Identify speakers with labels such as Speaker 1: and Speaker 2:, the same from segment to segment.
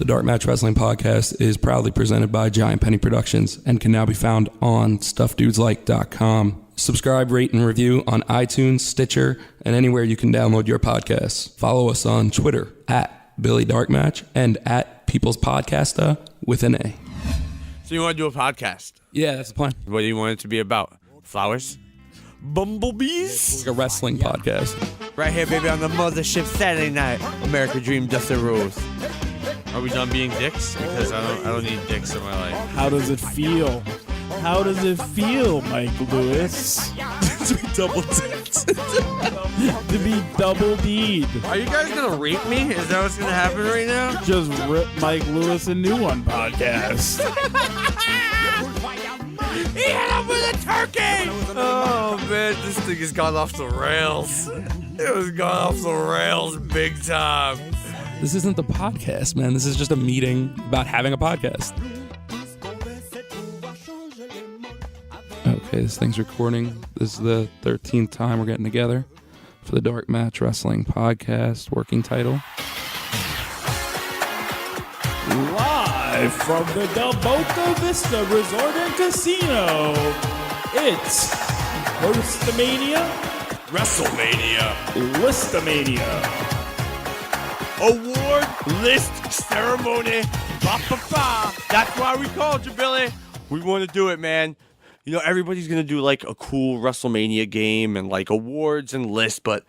Speaker 1: The Dark Match Wrestling Podcast is proudly presented by Giant Penny Productions and can now be found on StuffDudesLike.com. Subscribe, rate, and review on iTunes, Stitcher, and anywhere you can download your podcasts. Follow us on Twitter at Billy Darkmatch and at People's Podcasta with an A.
Speaker 2: So you want to do a podcast?
Speaker 1: Yeah, that's the plan.
Speaker 2: What do you want it to be about? Flowers? Bumblebees?
Speaker 1: Like a wrestling podcast.
Speaker 2: Right here, baby, on the mothership Saturday night. America Dream, Dustin Rose. Are we done being dicks? Because I don't need dicks in my life.
Speaker 3: How does it feel? How does it feel, Mike Lewis?
Speaker 2: To be double dicked.
Speaker 3: To be double D'd.
Speaker 2: Are you guys gonna rape me? Is that what's gonna happen right now?
Speaker 3: Just rip Mike Lewis a new one podcast.
Speaker 2: He hit him with a turkey! Oh man, this thing has gone off the rails. It was gone off the rails big time.
Speaker 1: This isn't the podcast, man. This is just a meeting about having a podcast. Okay, this thing's recording. This is the 13th time we're getting together for the Dark Match Wrestling Podcast. Working title.
Speaker 3: Live from the Del Boca Vista Resort and Casino, it's WorstaMania,
Speaker 2: WrestleMania.
Speaker 3: ListaMania.
Speaker 2: Award list ceremony. Ba-ba-ba. That's why we called you, Billy. We want to do it, man. You know, everybody's going to do like a cool WrestleMania game and like awards and lists, but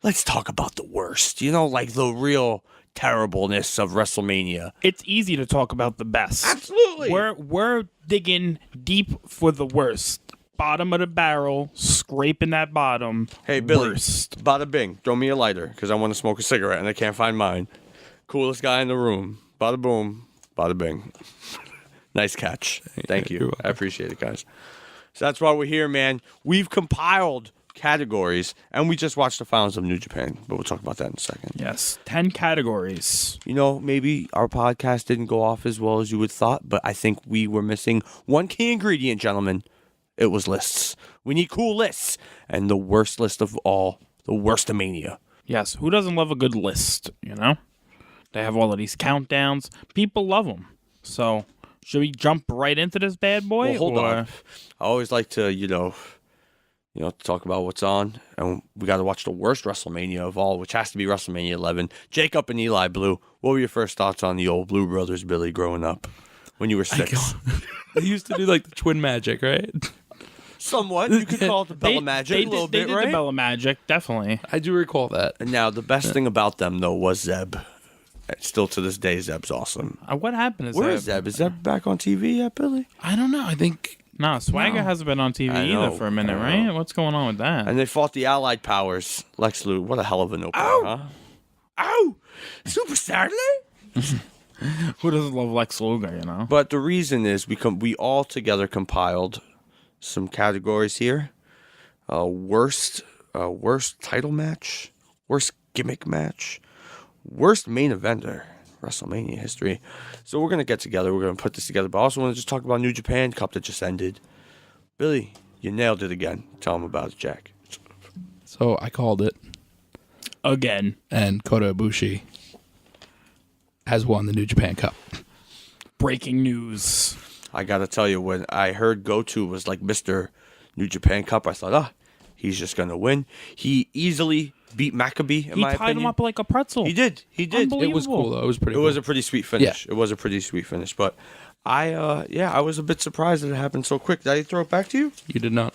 Speaker 2: let's talk about the worst. You know, like the real terribleness of WrestleMania.
Speaker 3: It's easy to talk about the best.
Speaker 2: Absolutely.
Speaker 3: We're digging deep for the worst. Bottom of the barrel, scraping that bottom.
Speaker 2: Hey, Billy,
Speaker 3: Worst.
Speaker 2: bada bing, throw me a lighter because I want to smoke a cigarette and I can't find mine. Coolest guy in the room. Bada boom, bada bing. Nice catch. Thank you. I appreciate it, guys. So that's why we're here, man. We've compiled categories, and we just watched the finals of New Japan, but we'll talk about that in a second.
Speaker 3: Yes, 10 categories.
Speaker 2: You know, maybe our podcast didn't go off as well as you would thought, but I think we were missing one key ingredient, gentlemen. It was lists. We need cool lists. And the worst list of all, the WorstaMania.
Speaker 3: Yes, who doesn't love a good list, you know? They have all of these countdowns. People love them. So, should we jump right into this bad boy?
Speaker 2: Well, hold on. I always like to, you know, talk about what's on. And we got to watch the worst WrestleMania of all, which has to be WrestleMania 11. Jacob and Eli Blue, what were your first thoughts on the old Blue Brothers, Billy, growing up when you were 6?
Speaker 1: They used to do like the twin magic, right?
Speaker 2: Somewhat. You could call it the Bella Magic a little bit,
Speaker 3: they
Speaker 2: right?
Speaker 3: did the Bella Magic, definitely.
Speaker 1: I do recall that.
Speaker 2: And now, the best thing about them, though, was Zeb. Still to this day, Zeb's awesome.
Speaker 3: What happened to Zeb?
Speaker 2: Where is Zeb? Is Zeb back on TV yet, Billy?
Speaker 1: I don't know. I think...
Speaker 3: No, Swagger hasn't been on TV either for a minute, right? What's going on with that?
Speaker 2: And they fought the Allied Powers. Lex Luger, what a hell of an opener, huh?
Speaker 3: Ow! Super Saturday? Who doesn't love Lex Luger, you know?
Speaker 2: But the reason is we all together compiled some categories here. Worst title match, worst gimmick match, worst main eventer, WrestleMania history. So we're going to get together. We're going to put this together. But I also want to just talk about New Japan Cup that just ended. Billy, you nailed it again. Tell them about it, Jack.
Speaker 1: So I called it.
Speaker 3: Again.
Speaker 1: And Kota Ibushi has won the New Japan Cup.
Speaker 3: Breaking news.
Speaker 2: I got to tell you, when I heard Goto was like Mr. New Japan Cup, I thought, he's just going to win. He easily beat Maccabee, in my opinion. He tied
Speaker 3: him up like a pretzel.
Speaker 2: He did.
Speaker 1: It was cool, though. It was pretty cool.
Speaker 2: It was a pretty sweet finish. Yeah. It was a pretty sweet finish. But I was a bit surprised that it happened so quick. Did I throw it back to you?
Speaker 1: You did not.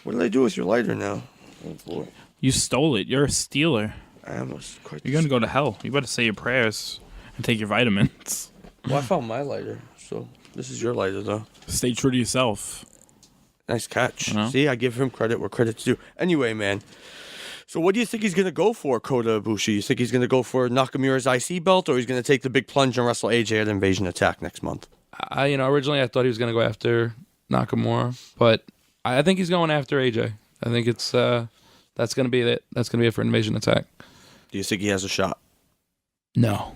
Speaker 2: What did I do with your lighter now? Oh, boy.
Speaker 3: You stole it. You're a stealer.
Speaker 2: I almost quite.
Speaker 3: You're going to go to hell. You better say your prayers and take your vitamins.
Speaker 2: Well, I found my lighter, so this is your lighter, though.
Speaker 3: Stay true to yourself.
Speaker 2: Nice catch. See, I give him credit where credit's due. Anyway, man. So what do you think he's going to go for, Kota Ibushi? You think he's going to go for Nakamura's IC belt, or he's going to take the big plunge and wrestle AJ at Invasion Attack next month?
Speaker 1: Originally I thought he was going to go after Nakamura, but I think he's going after AJ. I think it's that's going to be it. That's going to be it for Invasion Attack.
Speaker 2: Do you think he has a shot?
Speaker 1: No.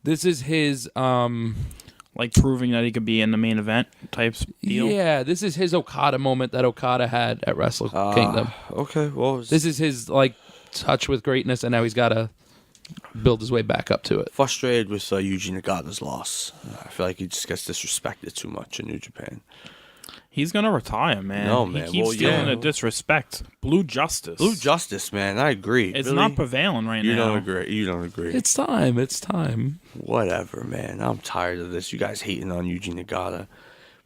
Speaker 1: This is his
Speaker 3: like proving that he could be in the main event type deal.
Speaker 1: Yeah, this is his Okada moment that Okada had at Wrestle Kingdom.
Speaker 2: Okay, well,
Speaker 1: this is his like touch with greatness, and now he's got to build his way back up to it.
Speaker 2: Frustrated with Yuji Nagata's loss. I feel like he just gets disrespected too much in New Japan.
Speaker 3: He's gonna retire, man.
Speaker 2: No, man.
Speaker 3: He keeps stealing the disrespect. Blue Justice.
Speaker 2: Blue Justice, man. I agree.
Speaker 3: It's
Speaker 2: Billy,
Speaker 3: not prevailing right now.
Speaker 2: You don't agree. You don't agree.
Speaker 1: It's time. It's time.
Speaker 2: Whatever, man. I'm tired of this. You guys hating on Yuji Nagata.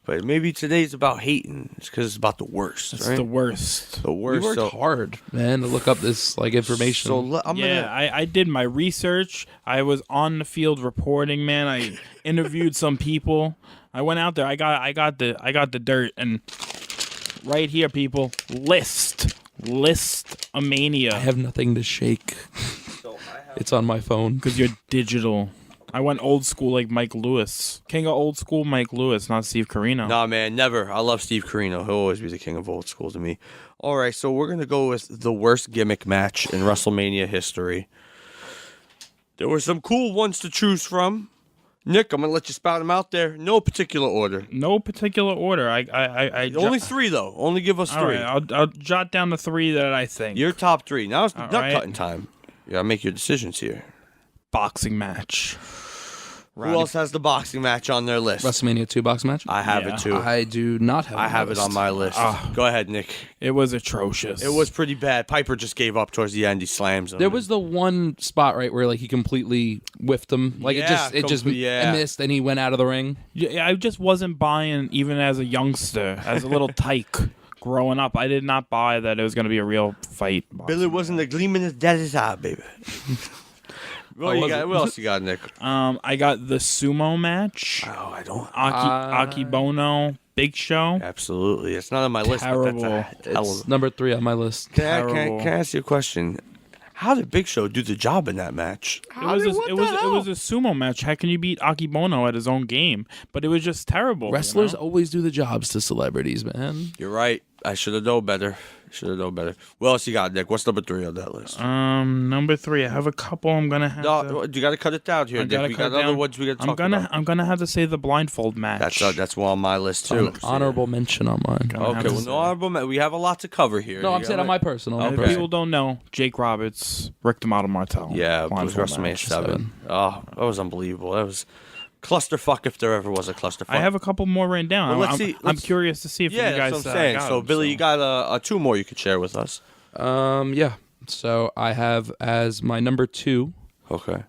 Speaker 2: But maybe today's about hating. It's because it's about the worst,
Speaker 3: It's
Speaker 2: right?
Speaker 3: the worst.
Speaker 2: The
Speaker 1: We
Speaker 2: worst.
Speaker 1: worked hard, man, to look up this information.
Speaker 2: So I'm
Speaker 3: Yeah, I did my research. I was on the field reporting, man. I interviewed some people. I went out there. I got the dirt, and right here, people, ListaMania.
Speaker 1: I have nothing to shake. It's on my phone.
Speaker 3: Because you're digital. I went old school like Mike Lewis. King of old school Mike Lewis, not Steve Carino.
Speaker 2: Nah, man, never. I love Steve Carino. He'll always be the king of old school to me. All right, so we're going to go with the worst gimmick match in WrestleMania history. There were some cool ones to choose from. Nick, I'm going to let you spout them out there. No particular order.
Speaker 3: No particular order.
Speaker 2: Only three, though. Only give us
Speaker 3: All
Speaker 2: three.
Speaker 3: right, I'll jot down the three that I think.
Speaker 2: Your top three. Now it's
Speaker 3: All
Speaker 2: nut
Speaker 3: right.
Speaker 2: cutting time. You got to make your decisions here.
Speaker 3: Boxing match.
Speaker 2: Who else has the boxing match on their list?
Speaker 1: WrestleMania 2 box match?
Speaker 2: I have
Speaker 3: Yeah.
Speaker 2: it, too.
Speaker 1: I do not have
Speaker 2: I have it on my list. Go ahead, Nick.
Speaker 3: It was atrocious.
Speaker 2: It was pretty bad. Piper just gave up towards the end. He slams him.
Speaker 1: There was the one spot, right, where like he completely whiffed him. Like
Speaker 2: Yeah,
Speaker 1: it just
Speaker 2: yeah.
Speaker 1: missed and he went out of the ring.
Speaker 3: Yeah, I just wasn't buying, even as a youngster, as a little tyke growing up. I did not buy that it was going to be a real fight.
Speaker 2: Billy wasn't a gleam in his daddy's eye, baby. What else you got, Nick?
Speaker 3: I got the sumo match.
Speaker 2: Oh, I don't.
Speaker 3: Akibono, Big Show.
Speaker 2: Absolutely. It's not on my list.
Speaker 3: Terrible.
Speaker 2: But that's
Speaker 1: It's number 3 on my list.
Speaker 2: can I
Speaker 3: terrible.
Speaker 2: ask you a question? How did Big Show do the job in that match?
Speaker 3: It was a sumo match. How can you beat Akibono at his own game? But it was just terrible.
Speaker 1: Wrestlers
Speaker 3: you know?
Speaker 1: always do the jobs to celebrities, man.
Speaker 2: You're right. I should have known better. What else you got, Nick? What's number 3 on that list?
Speaker 3: Number 3. I have a couple. I'm gonna have.
Speaker 2: No, you got to cut it down here, Nick. We got other ones we got to talk about.
Speaker 3: I'm gonna have to say the blindfold match.
Speaker 2: That's one on my list too.
Speaker 1: Honorable mention on mine.
Speaker 2: Okay, well, no honorable. We have a lot to cover here.
Speaker 1: No, I'm saying on my personal.
Speaker 3: If people don't know, Jake Roberts, Rick D'Amato Martel.
Speaker 2: Yeah, it was
Speaker 3: Blindfold
Speaker 2: WrestleMania
Speaker 3: match.
Speaker 2: 7. Oh, that was unbelievable. That was clusterfuck if there ever was a clusterfuck.
Speaker 3: I have a couple more written down.
Speaker 2: Well, let's
Speaker 3: I'm,
Speaker 2: see.
Speaker 3: I'm curious to see if
Speaker 2: Yeah,
Speaker 3: you guys.
Speaker 2: that's what I'm saying.
Speaker 3: got
Speaker 2: So,
Speaker 3: them,
Speaker 2: Billy, you got 2 more you could share with us.
Speaker 1: Yeah. So I have as my number 2
Speaker 2: Okay.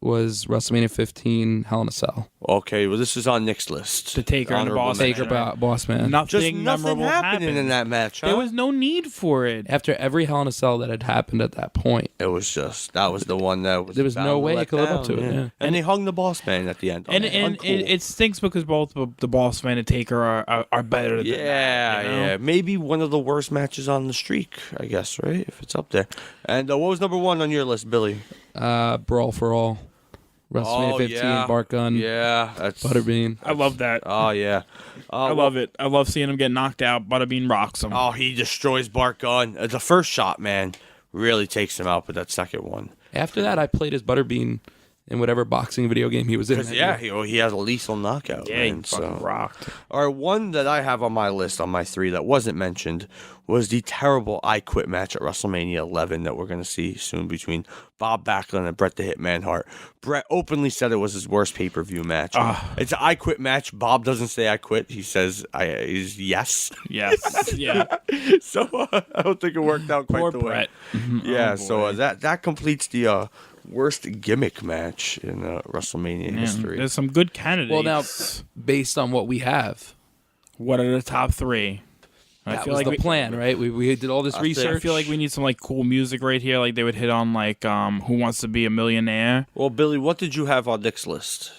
Speaker 1: was WrestleMania 15 Hell in a Cell.
Speaker 2: Okay, well, this is on Nick's list.
Speaker 3: The Taker and the
Speaker 2: Honorable
Speaker 3: Boss
Speaker 2: mention.
Speaker 1: Taker Boss Man.
Speaker 2: Just
Speaker 3: Nothing
Speaker 2: nothing
Speaker 3: memorable
Speaker 2: happening in that match, huh?
Speaker 3: There was no need for it.
Speaker 1: After every Hell in a Cell that had happened at that point,
Speaker 2: It was just, that was the one that was
Speaker 1: there was
Speaker 2: bound
Speaker 1: no
Speaker 2: to
Speaker 1: way
Speaker 2: let
Speaker 1: it could live up
Speaker 2: down,
Speaker 1: to it. Yeah.
Speaker 2: And they hung the boss man at the end.
Speaker 3: And
Speaker 2: Uncool.
Speaker 3: it stinks because both the Boss Man and Taker are better than
Speaker 2: Yeah,
Speaker 3: that. You know?
Speaker 2: yeah. Maybe one of the worst matches on the streak, I guess, right? If it's up there. And what was number 1 on your list, Billy?
Speaker 1: Brawl for All. WrestleMania 15,
Speaker 2: yeah.
Speaker 1: Bart Gunn,
Speaker 2: Yeah, that's
Speaker 1: Butterbean.
Speaker 3: I love that.
Speaker 2: Oh yeah,
Speaker 3: I love it. I love seeing him get knocked out. Butterbean rocks him.
Speaker 2: Oh, he destroys Bart Gunn. The first shot, man, really takes him out, but that second one.
Speaker 1: After that, I played as Butterbean in whatever boxing video game he was in.
Speaker 2: Yeah, he has a lethal knockout.
Speaker 3: yeah, he
Speaker 2: man,
Speaker 3: fucking rocked.
Speaker 2: All right, one that I have on my list, on my 3 that wasn't mentioned, was the terrible I Quit match at WrestleMania 11 that we're going to see soon between Bob Backlund and Bret the Hitman Hart. Bret openly said it was his worst pay-per-view match. It's an I Quit match. Bob doesn't say I quit. He says he's yes.
Speaker 3: Yes. Yeah.
Speaker 2: So I don't think it worked out quite
Speaker 3: Poor
Speaker 2: the
Speaker 3: Bret.
Speaker 2: way. Yeah,
Speaker 3: Oh,
Speaker 2: so
Speaker 3: boy.
Speaker 2: that completes the worst gimmick match in WrestleMania history.
Speaker 3: There's some good candidates.
Speaker 1: Well, now, based on what we have,
Speaker 3: what are the top 3?
Speaker 1: that was the plan, right? We did all this research.
Speaker 3: I feel like we need some like cool music right here. Like they would hit on like Who Wants to Be a Millionaire.
Speaker 2: Well, Billy, what did you have on Nick's list?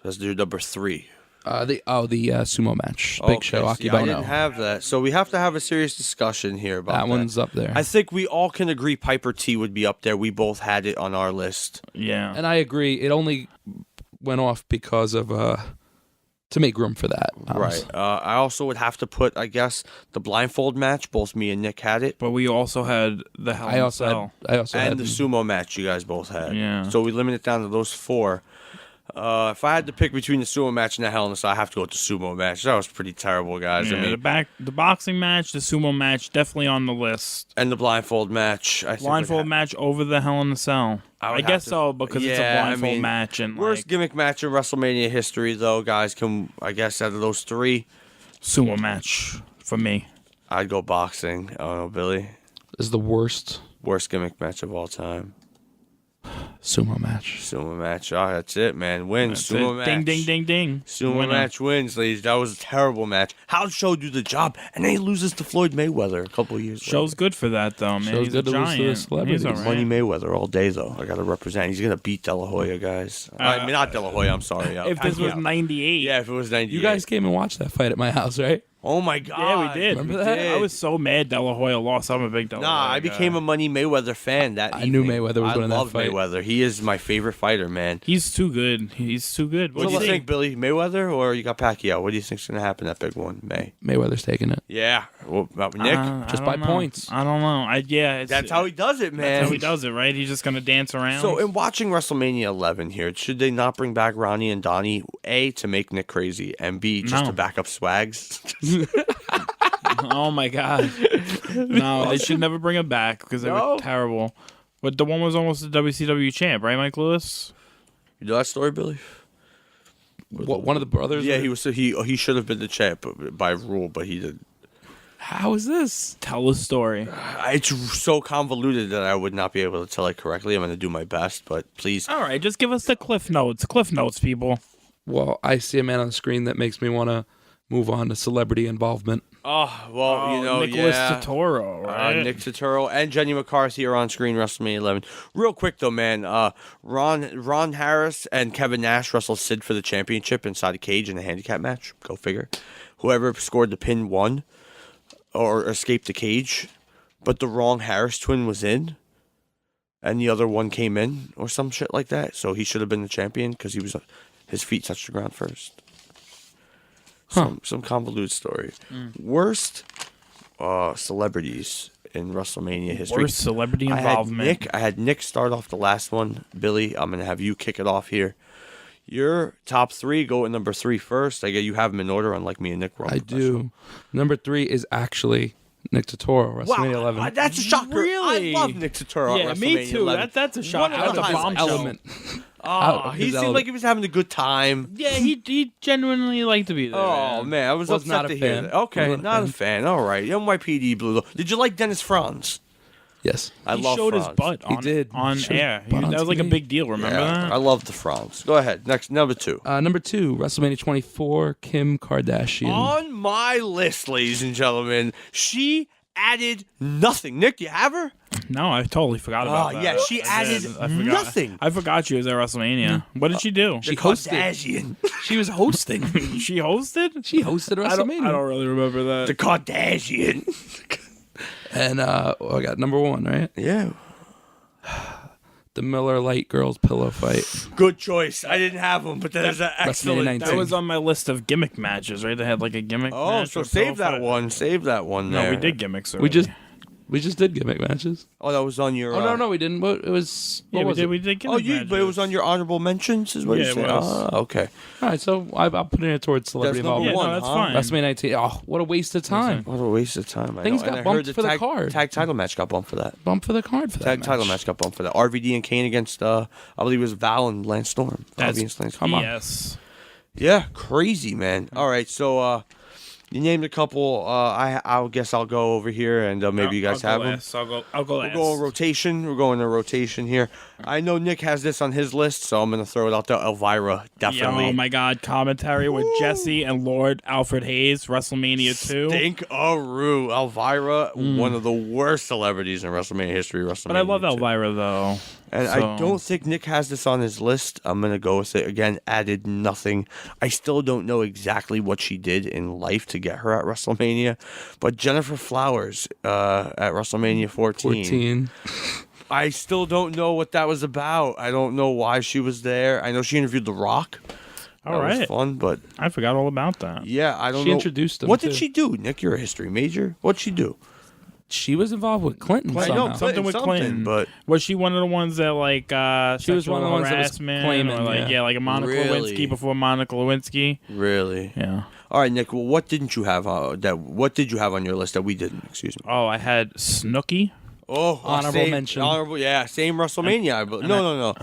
Speaker 2: That's your number 3.
Speaker 1: the sumo match, Big Show,
Speaker 2: see, I didn't
Speaker 1: Akibono.
Speaker 2: have that, so we have to have a serious discussion here about
Speaker 1: That one's up there.
Speaker 2: I think we all can agree Piper T would be up there. We both had it on our list.
Speaker 3: Yeah.
Speaker 1: And I agree. It only went off because of to make room for that.
Speaker 2: Right. I also would have to put, I guess, the blindfold match. Both me and Nick had it.
Speaker 3: But we also had the Hell in
Speaker 1: I
Speaker 3: a
Speaker 1: also
Speaker 3: Cell.
Speaker 1: had
Speaker 2: And the sumo match you guys both had.
Speaker 3: Yeah.
Speaker 2: So we limit it down to those 4. If I had to pick between the sumo match and the Hell in a Cell, I have to go with the sumo match. That was pretty terrible, guys.
Speaker 3: Yeah,
Speaker 2: I mean,
Speaker 3: the boxing match, the sumo match, definitely on the list.
Speaker 2: and the blindfold match. I think
Speaker 3: Blindfold match over the Hell in a Cell. I guess so, because it's a blindfold match. And
Speaker 2: worst gimmick match in WrestleMania history, though, guys. I guess out of those three,
Speaker 3: sumo match for me.
Speaker 2: I'd go boxing. I don't know, Billy.
Speaker 1: This is the worst
Speaker 2: Worst gimmick match of all time.
Speaker 1: sumo match.
Speaker 2: Sumo match. Oh, that's it, man. Wins.
Speaker 3: That's
Speaker 2: Sumo
Speaker 3: it.
Speaker 2: match.
Speaker 3: Ding, ding, ding, ding.
Speaker 2: Sumo
Speaker 3: Winner.
Speaker 2: match wins, ladies. That was a terrible match. How'd Show do the job? And then he loses to Floyd Mayweather a couple of years
Speaker 3: Show's
Speaker 2: later.
Speaker 3: good for that, though, man.
Speaker 1: Show's
Speaker 3: He's
Speaker 1: good
Speaker 3: a
Speaker 1: to lose to a
Speaker 3: giant.
Speaker 1: celebrity.
Speaker 3: He's all right.
Speaker 2: Money Mayweather all day, though. I got to represent. He's going to beat De La Hoya, guys. I mean, not De La Hoya. I'm sorry.
Speaker 3: If this was 98.
Speaker 2: Yeah, if it was 98.
Speaker 1: You guys came and watched that fight at my house, right?
Speaker 2: Oh, my God.
Speaker 3: Yeah, we did.
Speaker 1: Remember that?
Speaker 3: I was so mad De La Hoya lost. I'm a big De La Hoya
Speaker 2: I became
Speaker 3: guy.
Speaker 2: a Money Mayweather fan that
Speaker 1: I knew
Speaker 2: evening.
Speaker 1: Mayweather was winning that
Speaker 2: I love
Speaker 1: fight.
Speaker 2: Mayweather. He is my favorite fighter, man.
Speaker 3: He's too good. He's too good.
Speaker 2: What do you think, Billy? Mayweather or you got Pacquiao? What do you think's going to happen that big one, May?
Speaker 1: Mayweather's taking it.
Speaker 2: Yeah. Well, Nick?
Speaker 1: Just
Speaker 3: I
Speaker 1: by
Speaker 3: don't know.
Speaker 1: points.
Speaker 3: I don't know.
Speaker 2: That's how he does it, man.
Speaker 3: That's how he does it, right? He's just gonna dance around.
Speaker 2: So, in watching WrestleMania 11 here, should they not bring back Ronnie and Donnie, A, to make Nick crazy, and B, just
Speaker 3: No.
Speaker 2: to back up Swags?
Speaker 3: Oh my god, no, they should never bring him back because they
Speaker 2: No?
Speaker 3: were terrible. But the one was almost the WCW champ, right, Mike Lewis?
Speaker 2: You know that story, Billy?
Speaker 1: What, one of the brothers?
Speaker 2: Yeah, he should have been the champ by rule, but he didn't.
Speaker 1: How is this?
Speaker 3: Tell the story.
Speaker 2: It's so convoluted that I would not be able to tell it correctly. I'm going to do my best, but please.
Speaker 3: All right, just give us the cliff notes. Cliff notes, people.
Speaker 1: Well, I see a man on the screen that makes me want to move on to celebrity involvement.
Speaker 2: Oh, well, you know,
Speaker 3: Nicholas
Speaker 2: yeah.
Speaker 3: Totoro, right?
Speaker 2: Nick Turturro and Jenny McCarthy are on screen WrestleMania 11. Real quick though, man, Ron Harris and Kevin Nash wrestled Sid for the championship inside a cage in a handicap match. Go figure. Whoever scored the pin won or escaped the cage, but the wrong Harris twin was in, and the other one came in or some shit like that. So he should have been the champion because his feet touched the ground first. Some convoluted story. Worst celebrities in WrestleMania history.
Speaker 3: Worst celebrity involvement.
Speaker 2: I had Nick start off the last one. Billy, I'm going to have you kick it off here. Your top three, go at number 3 first. I guess you have them in order, unlike me and Nick.
Speaker 1: I do. Number 3 is actually Nick Turturro, WrestleMania 11.
Speaker 2: That's a shocker.
Speaker 3: Really?
Speaker 2: I love Nick Turturro
Speaker 3: Yeah,
Speaker 2: at
Speaker 3: me
Speaker 2: WrestleMania
Speaker 3: too.
Speaker 2: 11.
Speaker 3: That's a shock.
Speaker 2: One
Speaker 3: Out
Speaker 2: of
Speaker 3: of
Speaker 2: the
Speaker 3: the
Speaker 2: bombshell.
Speaker 1: element.
Speaker 2: He seemed like he was having a good time.
Speaker 3: Yeah, he genuinely liked to be there.
Speaker 2: Oh, man. I was
Speaker 1: Was
Speaker 2: upset
Speaker 1: not a
Speaker 2: to hear
Speaker 1: fan.
Speaker 2: that. Okay,
Speaker 1: Was
Speaker 2: not a fan. All right. NYPD Blue. Did you like Dennis Franz?
Speaker 1: Yes.
Speaker 2: I
Speaker 3: He
Speaker 2: love
Speaker 3: showed his
Speaker 2: Franz.
Speaker 3: butt
Speaker 1: He
Speaker 3: on,
Speaker 1: did.
Speaker 3: on
Speaker 1: Showed his
Speaker 3: air.
Speaker 1: butt on
Speaker 3: That was like a
Speaker 1: TV.
Speaker 3: big deal. Remember
Speaker 2: Yeah, I
Speaker 3: that?
Speaker 2: love the Franz. Go ahead. Next, number 2.
Speaker 1: Number 2, WrestleMania 24, Kim Kardashian.
Speaker 2: On my list, ladies and gentlemen, she added nothing. Nick, you have her?
Speaker 3: No, I totally forgot about that.
Speaker 2: yeah, she
Speaker 3: I
Speaker 2: added
Speaker 3: did. I forgot.
Speaker 2: nothing.
Speaker 3: I forgot she was at WrestleMania. What did she do?
Speaker 1: She
Speaker 2: The
Speaker 1: hosted.
Speaker 2: Kardashian.
Speaker 1: She was hosting.
Speaker 3: She hosted?
Speaker 1: She hosted
Speaker 3: I don't
Speaker 1: WrestleMania.
Speaker 3: really remember that.
Speaker 2: The Kardashian.
Speaker 1: And I got number 1, right?
Speaker 2: Yeah.
Speaker 1: The Miller Lite Girls pillow fight.
Speaker 2: Good choice. I didn't have them, but that is an excellent
Speaker 1: 19.
Speaker 3: That was on my list of gimmick matches, right? They had like a gimmick
Speaker 2: Oh,
Speaker 3: match.
Speaker 2: so
Speaker 3: or
Speaker 2: save
Speaker 3: pillow
Speaker 2: that
Speaker 3: fight.
Speaker 2: one. Save that one there.
Speaker 3: No, we did gimmicks already.
Speaker 1: We just did gimmick matches.
Speaker 2: Oh, that was on your...
Speaker 1: Oh, no, we didn't. What, it was...
Speaker 3: Yeah,
Speaker 1: What was it?
Speaker 3: we did
Speaker 2: Oh,
Speaker 3: gimmick
Speaker 2: but it was
Speaker 3: matches.
Speaker 2: on your honorable mentions, is what
Speaker 3: Yeah,
Speaker 2: you
Speaker 3: it
Speaker 2: said?
Speaker 3: was.
Speaker 2: Oh, okay.
Speaker 1: All right, so I'll put it towards celebrity
Speaker 2: That's number
Speaker 1: involvement.
Speaker 3: Yeah,
Speaker 2: one,
Speaker 3: no, that's
Speaker 2: huh?
Speaker 3: fine.
Speaker 1: WrestleMania 19. Oh, what a waste of time.
Speaker 2: What a waste of time. I
Speaker 1: Things
Speaker 2: know.
Speaker 1: got
Speaker 2: And I
Speaker 1: bumped
Speaker 2: heard
Speaker 1: for the
Speaker 2: tag,
Speaker 1: card.
Speaker 2: Tag title match got bumped for that.
Speaker 1: Bump for the card for that
Speaker 2: Tag title match got bumped for that. RVD and Kane against, I believe it was Val and Lance Storm.
Speaker 3: That's
Speaker 2: Lance Storm.
Speaker 1: come on.
Speaker 3: Yes.
Speaker 2: Yeah, crazy, man. All right, so you named a couple. I guess I'll go over here, and maybe you guys have them.
Speaker 3: I'll go
Speaker 2: We'll
Speaker 3: last.
Speaker 2: go in rotation. We're going in rotation here. I know Nick has this on his list, so I'm going to throw it out to Elvira. Definitely.
Speaker 3: Oh my God! Commentary with Jesse and Lord Alfred Hayes, WrestleMania 2.
Speaker 2: Stink-a-roo. Elvira, one of the worst celebrities in WrestleMania history. WrestleMania
Speaker 3: But I love
Speaker 2: 2.
Speaker 3: Elvira though.
Speaker 2: And I don't think Nick has this on his list. I'm going to go with it. Again, added nothing. I still don't know exactly what she did in life to get her at WrestleMania. But Jennifer Flowers at WrestleMania 14. I still don't know what that was about. I don't know why she was there. I know she interviewed The Rock.
Speaker 3: All
Speaker 2: That was
Speaker 3: right.
Speaker 2: fun, but
Speaker 3: I forgot all about that.
Speaker 2: yeah, I don't
Speaker 1: She
Speaker 2: know.
Speaker 1: introduced him,
Speaker 2: What did
Speaker 1: too.
Speaker 2: she do, Nick? You're a history major. What'd she do?
Speaker 1: she was involved with Clinton.
Speaker 2: I
Speaker 1: somehow.
Speaker 2: know
Speaker 3: something with Clinton.
Speaker 2: but
Speaker 3: Was she one of the ones that like
Speaker 1: She was one of the ones that was
Speaker 3: harassment
Speaker 1: claiming,
Speaker 3: or like
Speaker 1: yeah.
Speaker 3: like a Monica
Speaker 2: Really?
Speaker 3: Lewinsky before Monica Lewinsky?
Speaker 2: really.
Speaker 3: Yeah.
Speaker 2: All right, Nick. Well, what didn't you have? What did you have on your list that we didn't? Excuse me.
Speaker 3: Oh, I had Snooki.
Speaker 2: Oh,
Speaker 1: Honorable mention.
Speaker 2: Honorable, yeah, same WrestleMania. No.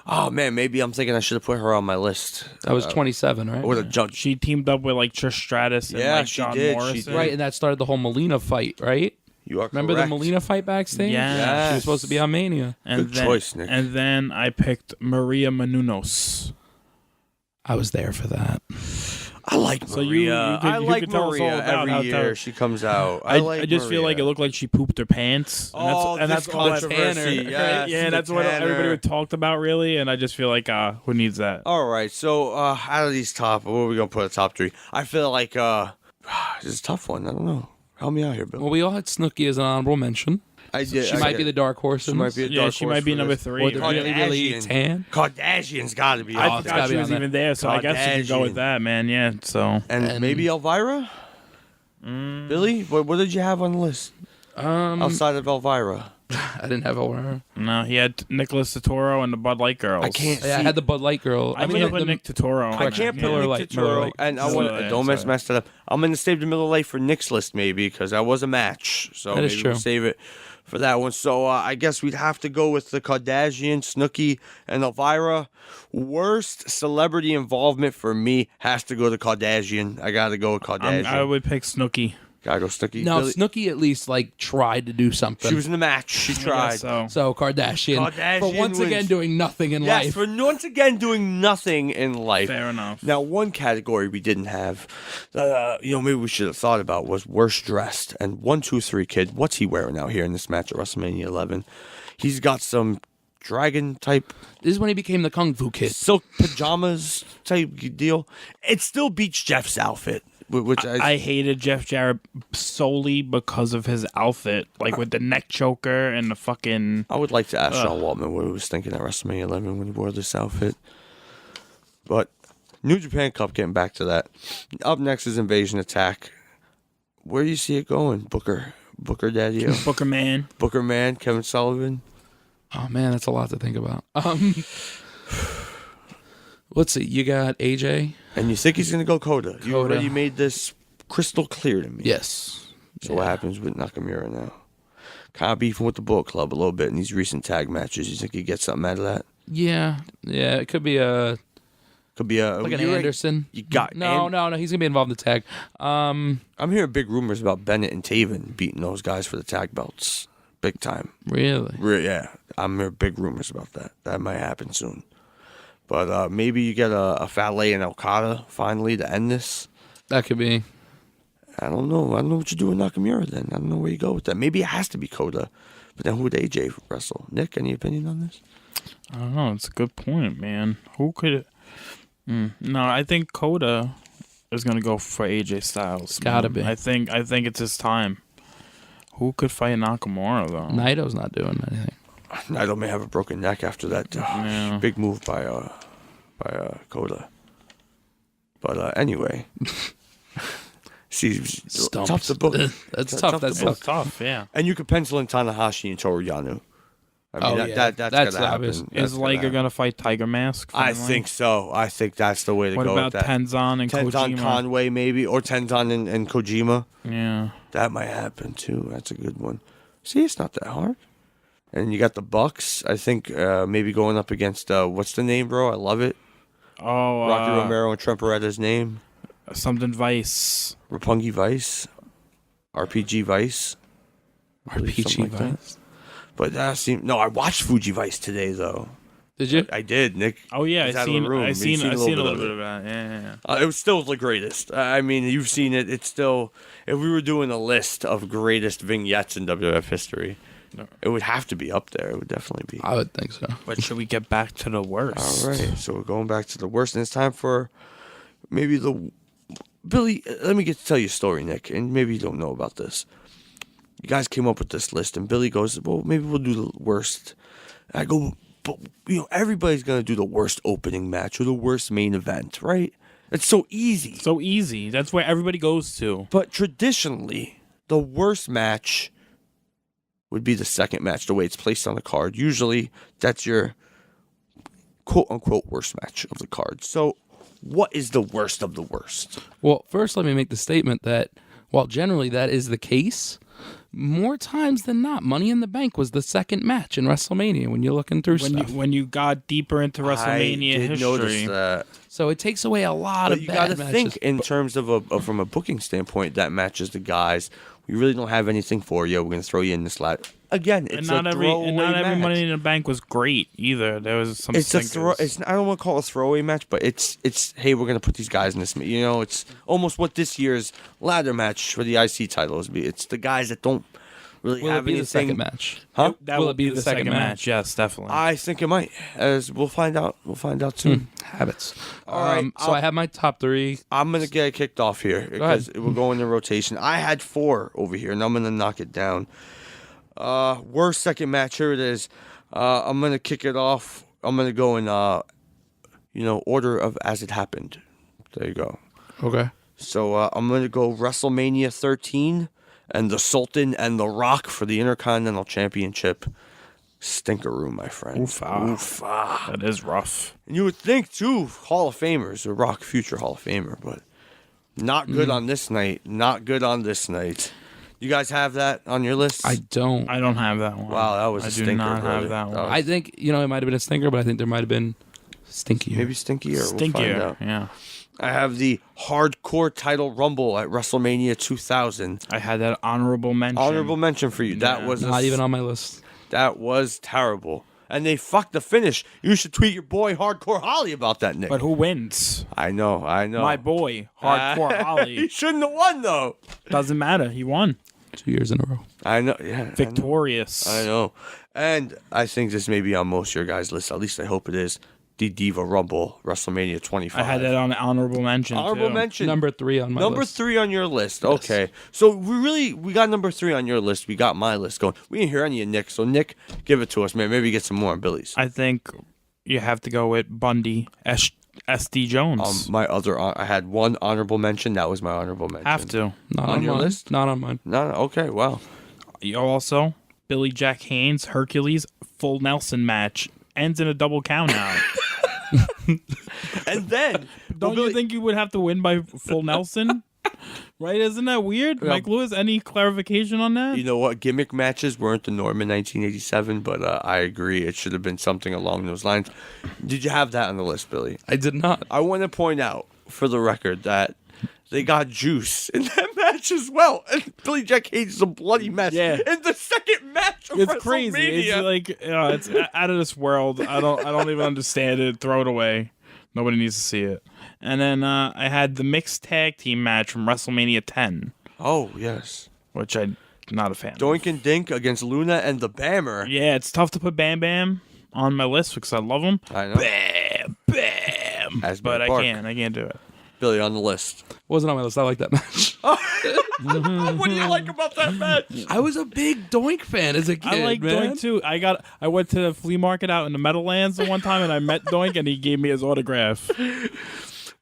Speaker 2: Oh man, maybe I'm thinking I should have put her on my list.
Speaker 1: That was 27, right?
Speaker 2: I would have jumped.
Speaker 3: She teamed up with like Trish Stratus and
Speaker 2: Yeah,
Speaker 3: like
Speaker 2: she
Speaker 3: John
Speaker 2: did, she
Speaker 3: Morrison.
Speaker 2: did.
Speaker 1: Right, and that started the whole Melina fight, right?
Speaker 2: You are
Speaker 1: Remember
Speaker 2: correct.
Speaker 1: the Melina fight backstage?
Speaker 3: Yeah.
Speaker 1: She was supposed to be on Mania.
Speaker 3: And
Speaker 2: Good
Speaker 3: then,
Speaker 2: choice, Nick.
Speaker 3: And then I picked Maria Menounos.
Speaker 1: I was there for that.
Speaker 2: I like
Speaker 3: So
Speaker 2: Maria. I
Speaker 3: you
Speaker 2: like
Speaker 3: could tell us all
Speaker 2: Maria
Speaker 3: about how
Speaker 2: every year she comes out.
Speaker 3: I just feel like it looked like she pooped her pants.
Speaker 2: Oh,
Speaker 3: and
Speaker 2: this
Speaker 3: that's all that-
Speaker 2: controversy.
Speaker 3: Right?
Speaker 2: Yes,
Speaker 3: Yeah,
Speaker 2: the
Speaker 3: that's what
Speaker 2: Tanner.
Speaker 3: everybody would talked about, really. And I just feel like, who needs that?
Speaker 2: All right, so out of these top, what are we gonna put at top 3? I feel like this is a tough one. I don't know. Help me out here, Bill.
Speaker 1: Well, we all had Snooki as an honorable mention.
Speaker 2: I did.
Speaker 1: She might be the dark horse.
Speaker 2: She
Speaker 1: in
Speaker 2: might
Speaker 1: this.
Speaker 2: be a
Speaker 3: Yeah,
Speaker 2: dark
Speaker 3: she
Speaker 2: horse
Speaker 3: might be
Speaker 2: for
Speaker 3: number
Speaker 2: this.
Speaker 3: 3.
Speaker 1: Or the really tan.
Speaker 2: Kardashian's got to be
Speaker 3: I
Speaker 2: up
Speaker 1: it's
Speaker 2: there.
Speaker 3: forgot
Speaker 1: gotta
Speaker 3: she
Speaker 1: be
Speaker 3: was
Speaker 1: on there.
Speaker 3: even there, so I guess you could go with
Speaker 2: Kardashian.
Speaker 3: that, man. Yeah, so.
Speaker 2: And maybe Elvira. Billy, what did you have on the list outside of Elvira?
Speaker 1: I didn't have Elvira.
Speaker 3: No, he had Nicholas Totoro and the Bud Light Girls.
Speaker 2: I can't.
Speaker 1: Yeah, I
Speaker 2: See,
Speaker 1: had the Bud Light girl.
Speaker 3: I mean, put Nick Totoro.
Speaker 2: I can't put
Speaker 1: Miller
Speaker 2: Nick
Speaker 1: Lite, Miller
Speaker 2: Totoro,
Speaker 1: Lite.
Speaker 2: and I
Speaker 3: Miller
Speaker 2: want
Speaker 3: Lite,
Speaker 2: don't
Speaker 3: sorry.
Speaker 2: mess that up. I'm going to save the Miller Lite for Nick's list maybe because that was a match. So
Speaker 1: That is
Speaker 2: maybe
Speaker 1: true.
Speaker 2: we'll save it for that one. So I guess we'd have to go with the Kardashian, Snooki, and Elvira. Worst celebrity involvement for me has to go to Kardashian. I got to go with Kardashian.
Speaker 3: I would pick Snooki.
Speaker 2: Gotta go Snooki.
Speaker 1: No,
Speaker 2: Billy-
Speaker 1: Snooki at least like tried to do something.
Speaker 2: she was in the match. She tried.
Speaker 3: So.
Speaker 1: So Kardashian,
Speaker 2: Kardashian
Speaker 1: for once again
Speaker 2: wins.
Speaker 1: doing nothing in
Speaker 2: Yes,
Speaker 1: life.
Speaker 2: for once again doing nothing in life.
Speaker 3: Fair enough.
Speaker 2: Now, one category we didn't have, maybe we should have thought about was worst dressed. And 123 Kid, what's he wearing out here in this match at WrestleMania 11? He's got some dragon type
Speaker 1: This is when he became the Kung Fu Kid.
Speaker 2: silk pajamas type deal. It still beats Jeff's outfit, which
Speaker 3: I hated Jeff Jarrett solely because of his outfit, like with the neck choker and the fucking.
Speaker 2: I would like to ask Sean Waltman what he was thinking at WrestleMania 11 when he wore this outfit. But New Japan Cup, getting back to that. Up next is Invasion Attack. Where do you see it going, Booker Daddy?
Speaker 3: Booker Man.
Speaker 2: Booker Man, Kevin Sullivan.
Speaker 1: Oh man, that's a lot to think about. Let's see. You got AJ.
Speaker 2: And you think he's going to go Coda. You
Speaker 1: Coda.
Speaker 2: already made this crystal clear to me.
Speaker 1: Yes.
Speaker 2: So what happens with Nakamura now? Kind of beefing with the Bullet Club a little bit in these recent tag matches. You think he gets something out of that?
Speaker 1: Yeah. It could be a
Speaker 2: Could be a...
Speaker 1: like an
Speaker 2: you're right.
Speaker 1: Anderson.
Speaker 2: You got...
Speaker 1: No. He's gonna be involved in the tag.
Speaker 2: I'm hearing big rumors about Bennett and Taven beating those guys for the tag belts. Big time.
Speaker 1: Really?
Speaker 2: Yeah. I'm hearing big rumors about that. That might happen soon. But maybe you get a Fale and Okada finally to end this.
Speaker 1: That could be.
Speaker 2: I don't know. I don't know what you do with Nakamura then. I don't know where you go with that. Maybe it has to be Coda. But then who would AJ wrestle? Nick, any opinion on this?
Speaker 3: I don't know. It's a good point, man. Who could? No, I think Coda is gonna go for AJ Styles.
Speaker 1: Gotta
Speaker 3: man.
Speaker 1: be.
Speaker 3: I think it's his time. Who could fight Nakamura though?
Speaker 1: Naito's not doing anything.
Speaker 2: Naito may have a broken neck after that
Speaker 3: Yeah.
Speaker 2: big move by Coda. But anyway, see,
Speaker 1: Stumped.
Speaker 2: tough to book.
Speaker 1: That's tough. That's
Speaker 2: to book.
Speaker 1: tough.
Speaker 3: Tough, yeah.
Speaker 2: And you could pencil in Tanahashi and Toru Yano. I mean,
Speaker 1: Oh, yeah.
Speaker 2: that's
Speaker 1: That's
Speaker 2: gonna
Speaker 1: obvious.
Speaker 2: happen.
Speaker 3: Is Liger
Speaker 2: happen.
Speaker 3: gonna fight Tiger Mask?
Speaker 2: I
Speaker 3: finally?
Speaker 2: think so. I think that's the way to
Speaker 3: What
Speaker 2: go
Speaker 3: about
Speaker 2: with that.
Speaker 3: Tenzan and
Speaker 2: Tenzan
Speaker 3: Kojima?
Speaker 2: Conway maybe, or Tenzan and Kojima.
Speaker 3: Yeah.
Speaker 2: That might happen too. That's a good one. See, it's not that hard. And you got the Bucks. I think maybe going up against what's the name, bro? I love it.
Speaker 3: Oh,
Speaker 2: Rocky Romero and Trent Beretta's name.
Speaker 3: something Vice.
Speaker 2: Roppongi Vice. RPG Vice. I believe
Speaker 1: RPG
Speaker 2: something like that.
Speaker 1: Vice.
Speaker 2: But that seemed I watched Fuji Vice today though.
Speaker 1: Did you?
Speaker 2: I did, Nick.
Speaker 3: Oh yeah,
Speaker 2: He's
Speaker 3: I
Speaker 2: out of the
Speaker 3: seen
Speaker 2: room.
Speaker 3: I
Speaker 2: You've
Speaker 3: seen
Speaker 2: seen
Speaker 3: I
Speaker 2: a
Speaker 3: seen a
Speaker 2: little
Speaker 3: little
Speaker 2: bit
Speaker 3: bit
Speaker 2: of
Speaker 3: of that. Yeah.
Speaker 2: It was still the greatest. I mean, you've seen it. It's still. If we were doing a list of greatest vignettes in WWF history, it would have to be up there. It would definitely be.
Speaker 1: I would think so.
Speaker 3: But should we get back to the worst?
Speaker 2: All right, so we're going back to the worst, and it's time for maybe the Billy. Let me get to tell you a story, Nick, and maybe you don't know about this. You guys came up with this list, and Billy goes, "Well, maybe we'll do the worst." I go, "But everybody's gonna do the worst opening match or the worst main event, right? It's so easy."
Speaker 3: So easy. That's where everybody goes to.
Speaker 2: But traditionally, the worst match would be the second match, the way it's placed on the card. Usually, that's your quote-unquote worst match of the card. So, what is the worst of the worst?
Speaker 1: Well, first, let me make the statement that while generally that is the case, more times than not, Money in the Bank was the second match in WrestleMania when you're looking through stuff.
Speaker 3: When you got deeper into WrestleMania
Speaker 2: I did
Speaker 3: history.
Speaker 2: notice that.
Speaker 1: So it takes away a lot
Speaker 2: But
Speaker 1: of
Speaker 2: you
Speaker 1: bad
Speaker 2: got to
Speaker 1: matches.
Speaker 2: think in terms of from a booking standpoint, that matches the guys. We really don't have anything for you. We're going to throw you in this lat. Again, it's
Speaker 3: and not every
Speaker 2: match.
Speaker 3: Money in the Bank was great either. There was some.
Speaker 2: It's
Speaker 3: stinkers.
Speaker 2: I don't want to call it a throwaway match, but it's. Hey, we're going to put these guys in this. You know, it's almost what this year's ladder match for the IC title is. It's the guys that don't really
Speaker 1: Will
Speaker 2: have
Speaker 1: it be
Speaker 2: anything.
Speaker 1: the second match?
Speaker 2: Huh?
Speaker 3: That
Speaker 1: Will
Speaker 3: will
Speaker 1: it be the second match?
Speaker 3: Yes, definitely.
Speaker 2: I think it might. As we'll find out. We'll find out soon.
Speaker 1: Habits.
Speaker 2: All right,
Speaker 1: So I have my top three.
Speaker 2: I'm going to get kicked off here because we're going in rotation. I had 4 over here, and I'm going to knock it down. Worst second match. Here it is. I'm going to kick it off. I'm going to go in, order of as it happened. There you go.
Speaker 1: Okay.
Speaker 2: So I'm going to go WrestleMania 13 and the Sultan and The Rock for the Intercontinental Championship. Stinkeroo, my friend.
Speaker 3: Oofa. That is rough.
Speaker 2: And you would think, too, Hall of Famers, The Rock, future Hall of Famer, but not good on this night. Not good on this night. You guys have that on your list?
Speaker 1: I don't.
Speaker 3: I don't have that one.
Speaker 2: Wow, that was a stinker.
Speaker 3: I do not
Speaker 2: brother.
Speaker 3: have that one.
Speaker 2: That was
Speaker 1: I think, it might have been a stinker, but I think there might have been stinkier.
Speaker 2: maybe stinkier. We'll find
Speaker 3: Stinkier.
Speaker 2: out.
Speaker 3: Yeah.
Speaker 2: I have the Hardcore Title Rumble at WrestleMania 2000.
Speaker 3: I had that honorable mention.
Speaker 2: Honorable mention for you. That was
Speaker 1: Not even on my list.
Speaker 2: That was terrible. And they fucked the finish. You should tweet your boy Hardcore Holly about that, Nick.
Speaker 3: But who wins?
Speaker 2: I know.
Speaker 3: My boy, Hardcore
Speaker 2: He
Speaker 3: Holly.
Speaker 2: shouldn't have won, though.
Speaker 3: Doesn't matter. He won.
Speaker 1: 2 years in a row.
Speaker 2: I know. Yeah,
Speaker 3: Victorious.
Speaker 2: I know. And I think this may be on most of your guys' lists. At least I hope it is. The Diva Rumble, WrestleMania 25.
Speaker 3: I had that on honorable mention.
Speaker 2: Honorable
Speaker 3: too.
Speaker 2: mention.
Speaker 1: Number 3 on my list.
Speaker 2: Number 3 on your list. Okay. So we got number 3 on your list. We got my list going. We didn't hear any of Nick. So Nick, give it to us, man. Maybe get some more on Billy's.
Speaker 3: I think you have to go with Bundy, SD Jones.
Speaker 2: I had one honorable mention. That was my honorable mention.
Speaker 3: have to.
Speaker 1: Not
Speaker 2: on
Speaker 1: on
Speaker 2: your
Speaker 1: mine.
Speaker 2: list?
Speaker 1: Not on mine.
Speaker 2: No. Okay. Wow.
Speaker 3: You also, Billy Jack Haynes, Hercules, full Nelson match. Ends in a double count out.
Speaker 2: And then
Speaker 3: Don't you think you would have to win by full Nelson? Right? Isn't that weird?
Speaker 2: Yeah.
Speaker 3: Mike Lewis, any clarification on that?
Speaker 2: You know what? Gimmick matches weren't the norm in 1987, but I agree. It should have been something along those lines. Did you have that on the list, Billy?
Speaker 1: I did not.
Speaker 2: I want to point out, for the record, that they got Juice in that match as well. And Billy Jack Haynes is a bloody mess
Speaker 3: Yeah.
Speaker 2: in the second match of
Speaker 3: It's
Speaker 2: WrestleMania.
Speaker 3: crazy. It's like it's out of this world. I don't even understand it. Throw it away. Nobody needs to see it. And then I had the mixed tag team match from WrestleMania 10,
Speaker 2: Oh, yes.
Speaker 3: which I'm not a fan.
Speaker 2: Doink and Dink against Luna and the Bammer.
Speaker 3: Yeah, it's tough to put Bam Bam on my list because I love him.
Speaker 2: I know.
Speaker 3: Bam, bam.
Speaker 2: Asbury
Speaker 3: But I
Speaker 2: Park.
Speaker 3: can't do it.
Speaker 2: Billy on the list.
Speaker 1: Wasn't on my list. I like that match.
Speaker 2: What do you like about that match?
Speaker 1: I was a big Doink fan as a kid,
Speaker 3: I like
Speaker 1: man.
Speaker 3: Doink too. I went to the flea market out in the Meadowlands the one time and I met Doink and he gave me his autograph.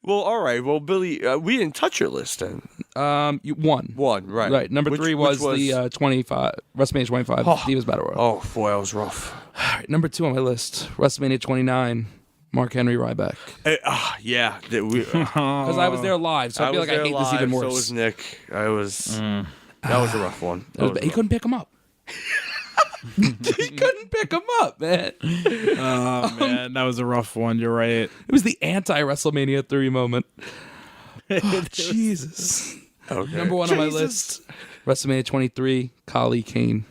Speaker 2: Well, all right. Well, Billy, we didn't touch your list then.
Speaker 1: You won.
Speaker 2: One, right.
Speaker 1: Right. Number
Speaker 2: Which
Speaker 1: 3 was the 25 WrestleMania 25 Divas Battle Royal.
Speaker 2: Oh, boy, that was rough.
Speaker 1: All right, number 2 on my list, WrestleMania 29, Mark Henry Ryback.
Speaker 2: Yeah.
Speaker 1: Because I was there live, so I feel like I hate this even worse.
Speaker 2: So was Nick. That was a rough one.
Speaker 1: He couldn't pick him up. He couldn't pick him up, man.
Speaker 3: Oh, man, that was a rough one. You're right.
Speaker 1: It was the anti-WrestleMania 3 moment. Oh, Jesus.
Speaker 2: Okay.
Speaker 1: Number 1 on my list, WrestleMania 23, Khali Kane.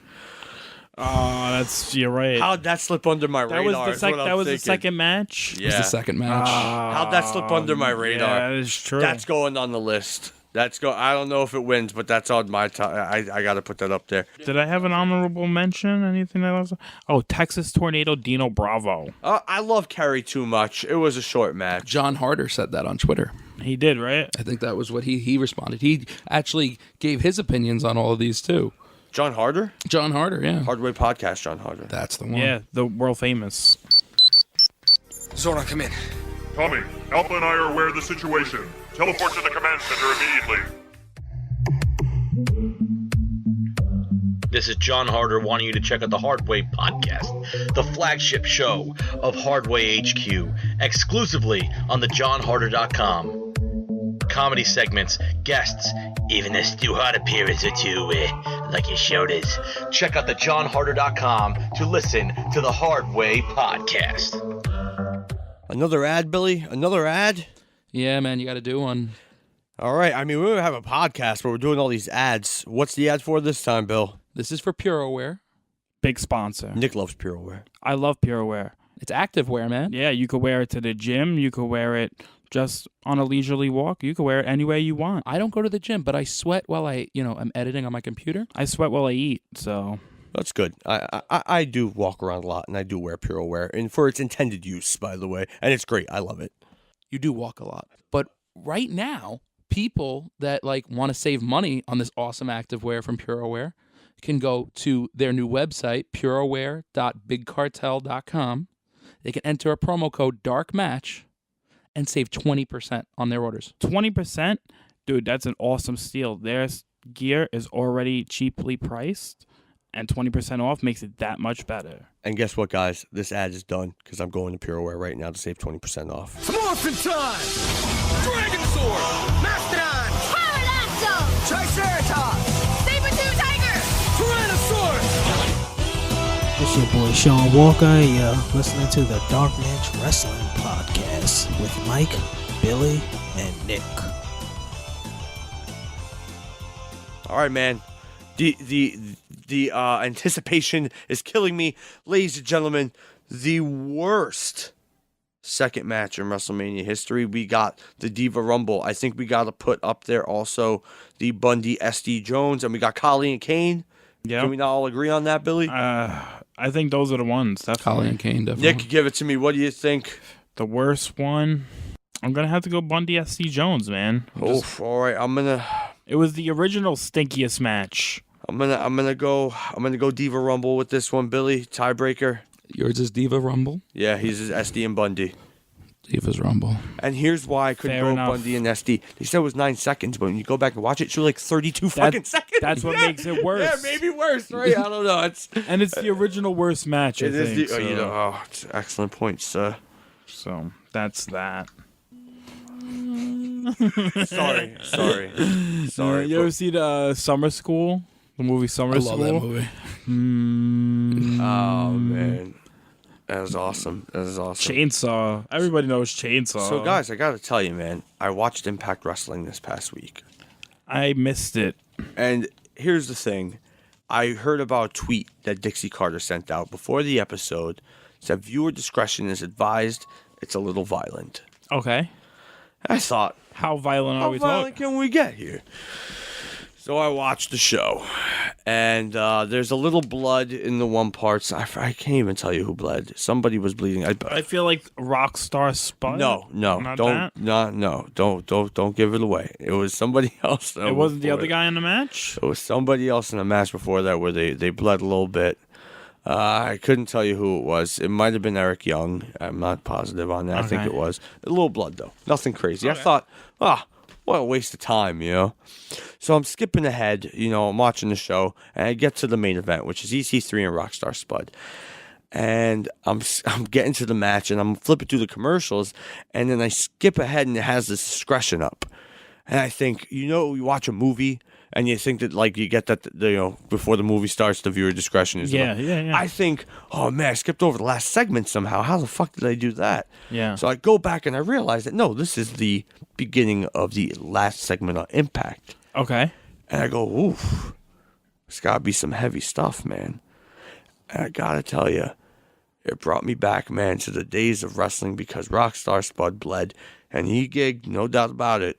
Speaker 3: Oh, you're right.
Speaker 2: How'd that slip under my radar?
Speaker 3: That was the second match.
Speaker 2: Yeah.
Speaker 1: It was the second match.
Speaker 2: How'd that slip under my radar?
Speaker 3: Yeah, that is true.
Speaker 2: That's going on the list. I don't know if it wins, but that's on my top. I got to put that up there.
Speaker 3: Did I have an honorable mention? Anything that was? Oh, Texas Tornado Dino Bravo.
Speaker 2: I love Kerry too much. It was a short match.
Speaker 1: John Harder said that on Twitter.
Speaker 3: He did, right?
Speaker 1: I think that was what he responded. He actually gave his opinions on all of these, too.
Speaker 2: John Harder?
Speaker 1: John Harder, yeah.
Speaker 2: Hardway Podcast, John Harder.
Speaker 1: That's the one.
Speaker 3: Yeah, the world famous.
Speaker 4: Zora, come in.
Speaker 5: Tommy, Alpha and I are aware of the situation. Teleport to the command center immediately.
Speaker 6: this is John Harder wanting you to check out the Hardway Podcast, the flagship show of Hardway HQ, exclusively on the johnharder.com. Comedy segments, guests, even a Stu Hart appearance or two, like his show does. Check out the johnharder.com to listen to the Hardway Podcast.
Speaker 2: Another ad, Billy? Another ad?
Speaker 1: Yeah, man, you got to do one.
Speaker 2: All right. I mean, we have a podcast where we're doing all these ads. What's the ad for this time, Bill?
Speaker 1: This is for PureWear.
Speaker 3: Big sponsor.
Speaker 2: Nick loves PureWear.
Speaker 3: I love PureWear.
Speaker 1: It's activewear, man.
Speaker 3: Yeah, you could wear it to the gym. You could wear it just on a leisurely walk. You could wear it any way you want.
Speaker 1: I don't go to the gym, but I sweat while I'm editing on my computer.
Speaker 3: I sweat while I eat, so...
Speaker 2: That's good. I do walk around a lot, and I do wear PureWear, and for its intended use, by the way. And it's great. I love it.
Speaker 1: You do walk a lot. But right now, people that want to save money on this awesome activewear from PureWear can go to their new website, purewear.bigcartel.com. They can enter a promo code DARKMATCH and save 20% on their orders.
Speaker 3: 20%? Dude, that's an awesome steal. Their gear is already cheaply priced, and 20% off makes it that much better.
Speaker 2: And guess what, guys? This ad is done because I'm going to PureWear right now to save 20% off.
Speaker 4: Morphin' time! Dragon Sword! Mastodon!
Speaker 7: Pterodactyl!
Speaker 4: Triceratops!
Speaker 7: Saber-tooth tiger!
Speaker 4: Tyrannosaurus!
Speaker 8: It's your boy Sean Walker, and you're listening to the Dark Match Wrestling Podcast with Mike, Billy, and Nick.
Speaker 2: All right, man. The anticipation is killing me. Ladies and gentlemen, the worst second match in WrestleMania history. We got the Diva Rumble. I think we got to put up there also the Bundy SD Jones, and we got Khali and Kane.
Speaker 3: Yeah.
Speaker 2: Can we not all agree on that, Billy?
Speaker 3: I think those are the ones. Definitely.
Speaker 1: Khali and Kane, definitely.
Speaker 2: Nick, give it to me. What do you think?
Speaker 3: The worst one, I'm gonna have to go Bundy SD Jones, man.
Speaker 2: All right.
Speaker 3: It was the original stinkiest match.
Speaker 2: I'm gonna go Diva Rumble with this one, Billy. Tiebreaker.
Speaker 1: Yours is Diva Rumble.
Speaker 2: Yeah, he's SD and Bundy.
Speaker 1: Diva's Rumble.
Speaker 2: And here's why I couldn't
Speaker 3: Fair
Speaker 2: go
Speaker 3: enough.
Speaker 2: Bundy and SD. They said it was 9 seconds, but when you go back and watch it, it's like 32 fucking seconds.
Speaker 3: That's what makes it worse.
Speaker 2: Yeah, maybe worse, right? I don't know.
Speaker 3: And it's the original worst match, I
Speaker 2: It is
Speaker 3: think.
Speaker 2: it's excellent points.
Speaker 3: So that's that.
Speaker 2: Sorry.
Speaker 3: You ever see the Summer School? The movie Summer School?
Speaker 1: I love that movie.
Speaker 2: Oh, man. That was awesome.
Speaker 3: Chainsaw. Everybody knows Chainsaw.
Speaker 2: So, guys, I got to tell you, man, I watched Impact Wrestling this past week.
Speaker 3: I missed it.
Speaker 2: And here's the thing. I heard about a tweet that Dixie Carter sent out before the episode. It said, viewer discretion is advised. It's a little violent.
Speaker 3: Okay.
Speaker 2: I thought,
Speaker 3: How violent are
Speaker 2: how
Speaker 3: we
Speaker 2: violent
Speaker 3: talking?
Speaker 2: can we get here? So I watched the show, and there's a little blood in the one parts. I can't even tell you who bled. Somebody was bleeding.
Speaker 3: I feel like Rockstar Spud.
Speaker 2: No,
Speaker 3: Not
Speaker 2: don't,
Speaker 3: that?
Speaker 2: don't give it away. It was somebody else.
Speaker 3: It wasn't the other guy in the match?
Speaker 2: It was somebody else in the match before that where they bled a little bit. I couldn't tell you who it was. It might have been Eric Young. I'm not positive on that. I think
Speaker 3: Okay.
Speaker 2: it was. A little blood, though. Nothing crazy.
Speaker 3: Okay.
Speaker 2: I thought, what a waste of time, So I'm skipping ahead. I'm watching the show, and I get to the main event, which is EC3 and Rockstar Spud. And I'm getting to the match, and I'm flipping through the commercials, and then I skip ahead, and it has this discretion up. And I think, you watch a movie, and you think that, you get that, before the movie starts, the viewer discretion is.
Speaker 3: Yeah.
Speaker 2: I think, oh man, I skipped over the last segment somehow. How the fuck did I do that?
Speaker 3: Yeah.
Speaker 2: So I go back and I realize that, no, this is the beginning of the last segment on Impact.
Speaker 3: Okay.
Speaker 2: And I go, oof, it's got to be some heavy stuff, man. And I got to tell you, it brought me back, man, to the days of wrestling because Rockstar Spud bled and he gigged, no doubt about it.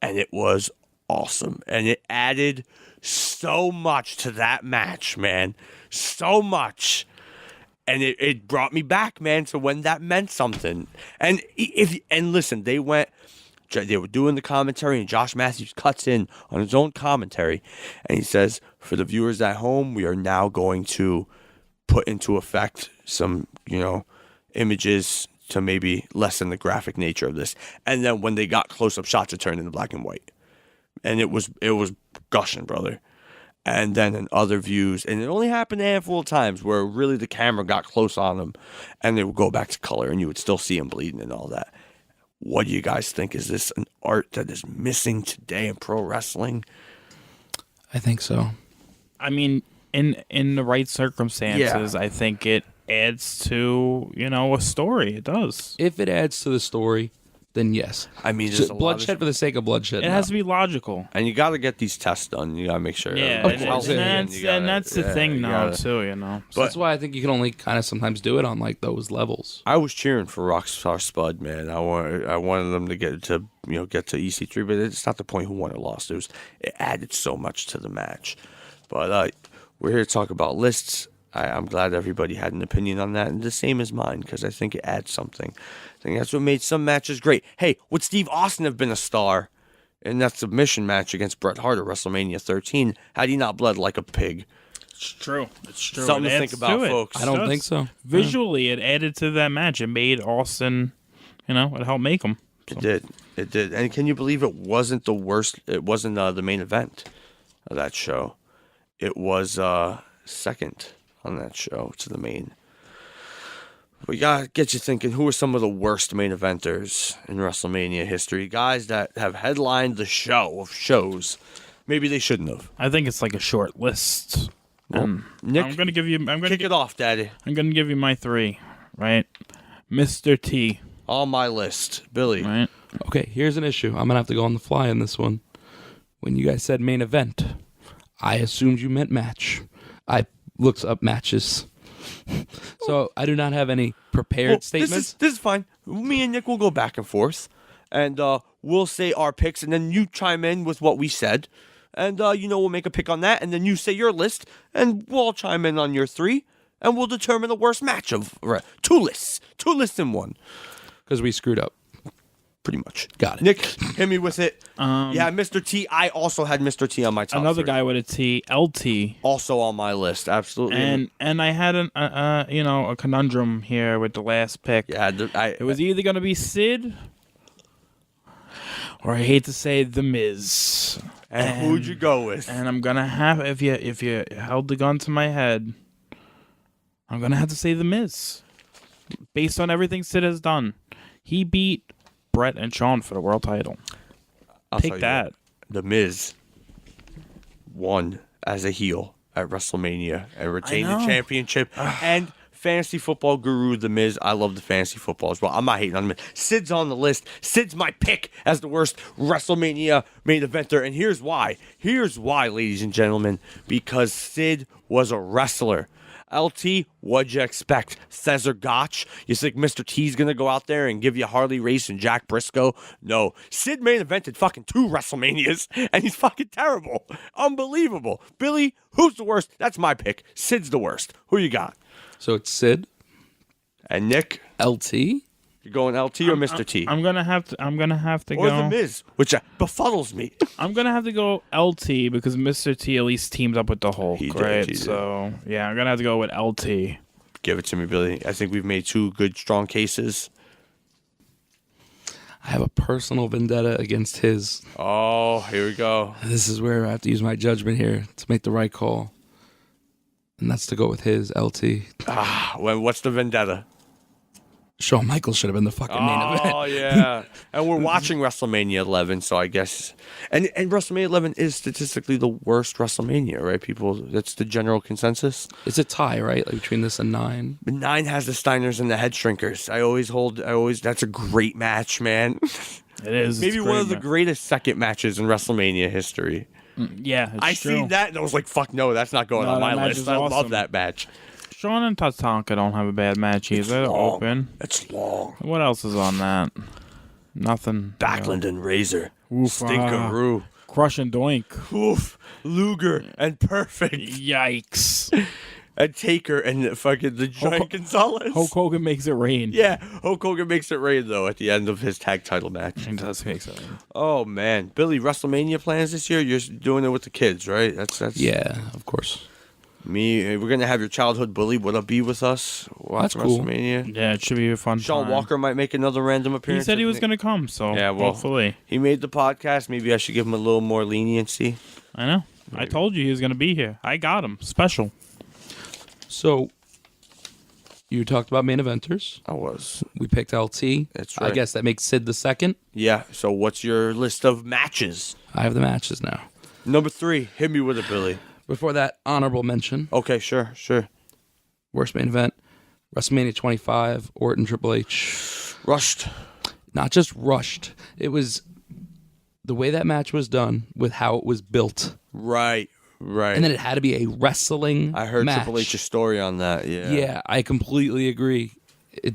Speaker 2: And it was awesome. And it added so much to that match, man. So much. And it brought me back, man, to when that meant something. And listen, they were doing the commentary, and Josh Matthews cuts in on his own commentary, and he says, for the viewers at home, we are now going to put into effect some, images to maybe lessen the graphic nature of this. And then when they got close-up shots, it turned into black and white. And it was gushing, brother. And then in other views, and it only happened a handful of times where really the camera got close on him and they would go back to color and you would still see him bleeding and all that. What do you guys think? Is this an art that is missing today in pro wrestling?
Speaker 1: I think so.
Speaker 3: I mean, in the right circumstances, I think it adds to, a story. It does.
Speaker 1: If it adds to the story, then yes.
Speaker 2: I mean,
Speaker 1: So bloodshed for the sake of bloodshed.
Speaker 3: It has to be logical.
Speaker 2: And you got to get these tests done. You got to make sure.
Speaker 3: Yeah,
Speaker 1: Of
Speaker 3: and,
Speaker 1: course.
Speaker 3: and that's the thing now, too,
Speaker 1: So that's why I think you can only kind of sometimes do it on like those levels.
Speaker 2: I was cheering for Rockstar Spud, man. I wanted them to get to EC3, but it's not the point who won or lost. It added so much to the match. But we're here to talk about lists. I'm glad everybody had an opinion on that, and the same as mine, because I think it adds something. I think that's what made some matches great. Hey, would Steve Austin have been a star in that submission match against Bret Hart at WrestleMania 13 had he not bled like a pig?
Speaker 3: It's true. It's true.
Speaker 2: Something to think about, folks.
Speaker 1: I don't think so.
Speaker 3: Visually, it added to that match. It made Austin, it helped make him. So.
Speaker 2: It did. And can you believe it wasn't the worst? It wasn't the main event of that show. It was second on that show to the main. We gotta get you thinking, who are some of the worst main eventers in WrestleMania history? Guys that have headlined the show of shows. Maybe they shouldn't have.
Speaker 3: I think it's like a short list.
Speaker 2: Nick,
Speaker 3: I'm gonna give you.
Speaker 2: kick it off, Daddy.
Speaker 3: I'm gonna give you my three. Right, Mr. T.
Speaker 2: On my list, Billy.
Speaker 3: Right.
Speaker 1: Okay, here's an issue. I'm gonna have to go on the fly on this one. When you guys said main event, I assumed you meant match. I looked up matches. So I do not have any prepared statements.
Speaker 2: This is fine. Me and Nick will go back and forth, and we'll say our picks, and then you chime in with what we said, and we'll make a pick on that, and then you say your list, and we'll all chime in on your three, and we'll determine the worst match of two lists in one.
Speaker 1: Because we screwed up.
Speaker 2: Pretty much.
Speaker 1: Got it.
Speaker 2: Nick, hit me with it. Yeah, Mr. T. I also had Mr. T on my top
Speaker 3: Another
Speaker 2: three.
Speaker 3: guy with a T, LT.
Speaker 2: Also on my list, absolutely.
Speaker 3: And I had a conundrum here with the last pick.
Speaker 2: Yeah,
Speaker 3: it was either gonna be Sid, or I hate to say The Miz.
Speaker 2: And who'd you go with?
Speaker 3: And I'm gonna have, if you held the gun to my head, I'm gonna have to say The Miz, based on everything Sid has done. He beat Brett and Shawn for the world title. Take that.
Speaker 2: The Miz won as a heel at WrestleMania and retained the championship. And fantasy football guru, The Miz. I love the fantasy football as well. I'm not hating on The Miz. Sid's on the list. Sid's my pick as the worst WrestleMania main eventer. And here's why. Here's why, ladies and gentlemen. Because Sid was a wrestler. LT, what'd you expect? Cesar Gotch? You think Mr. T's gonna go out there and give you Harley Race and Jack Briscoe? No. Sid main evented fucking 2 WrestleManias, and he's fucking terrible. Unbelievable. Billy, who's the worst? That's my pick. Sid's the worst. Who you got?
Speaker 1: So it's Sid.
Speaker 2: And Nick?
Speaker 1: LT?
Speaker 2: You're going LT or Mr. T?
Speaker 3: I'm gonna have to
Speaker 2: or
Speaker 3: go.
Speaker 2: The Miz, which befuddles me.
Speaker 3: I'm gonna have to go LT because Mr. T at least teamed up with the Hulk, right? So yeah, I'm gonna have to go with LT.
Speaker 2: Give it to me, Billy. I think we've made 2 good, strong cases.
Speaker 1: I have a personal vendetta against his.
Speaker 2: Oh, here we go.
Speaker 1: This is where I have to use my judgment here to make the right call. And that's to go with his LT.
Speaker 2: What's the vendetta?
Speaker 1: Shawn Michaels should have been the fucking main event.
Speaker 2: Oh, yeah. And we're watching WrestleMania 11, so I guess... And WrestleMania 11 is statistically the worst WrestleMania, right, people? That's the general consensus?
Speaker 1: It's a tie, right, like between this and 9?
Speaker 2: But 9 has the Steiners and the Head Shrinkers. That's a great match, man.
Speaker 3: It is.
Speaker 2: Maybe one of the greatest second matches in WrestleMania history.
Speaker 3: Yeah,
Speaker 2: I seen that, and I was like, fuck no, that's not going on my list. I love that match.
Speaker 3: Shawn and Tatanka don't have a bad match either. They're open.
Speaker 2: It's long.
Speaker 3: What else is on that? Nothing.
Speaker 2: Backlund and Razor.
Speaker 3: Oof,
Speaker 2: Stinkaroo.
Speaker 3: Crush and Doink.
Speaker 2: Oof. Luger and Perfect.
Speaker 3: Yikes.
Speaker 2: And Taker and fucking the Giant Gonzalez.
Speaker 3: Hulk Hogan makes it rain.
Speaker 2: Yeah, Hulk Hogan makes it rain, though, at the end of his tag title match.
Speaker 3: He does make it rain.
Speaker 2: Oh, man. Billy, WrestleMania plans this year? You're doing it with the kids, right? That's
Speaker 1: Yeah, of course.
Speaker 2: Me, we're going to have your childhood bully, What'll be with us. Watch
Speaker 1: That's cool.
Speaker 2: WrestleMania.
Speaker 3: Yeah, it should be a fun
Speaker 2: Sean
Speaker 3: time.
Speaker 2: Walker might make another random
Speaker 3: He
Speaker 2: appearance.
Speaker 3: said he was going to come, so
Speaker 2: yeah, well,
Speaker 3: hopefully.
Speaker 2: He made the podcast. Maybe I should give him a little more leniency.
Speaker 3: I know. I told you he was going to be here. I got him. Special.
Speaker 1: So, you talked about main eventers.
Speaker 2: I was.
Speaker 1: We picked LT.
Speaker 2: That's right.
Speaker 1: I guess that makes Sid the second.
Speaker 2: Yeah. So what's your list of matches?
Speaker 1: I have the matches now.
Speaker 2: Number 3. Hit me with it, Billy.
Speaker 1: Before that, honorable mention.
Speaker 2: Okay, sure.
Speaker 1: Worst main event, WrestleMania 25, Orton Triple H.
Speaker 2: Rushed.
Speaker 1: Not just rushed. It was the way that match was done with how it was built.
Speaker 2: Right.
Speaker 1: And then it had to be a wrestling
Speaker 2: I heard
Speaker 1: match.
Speaker 2: Triple H's story on that. Yeah.
Speaker 1: Yeah, I completely agree. It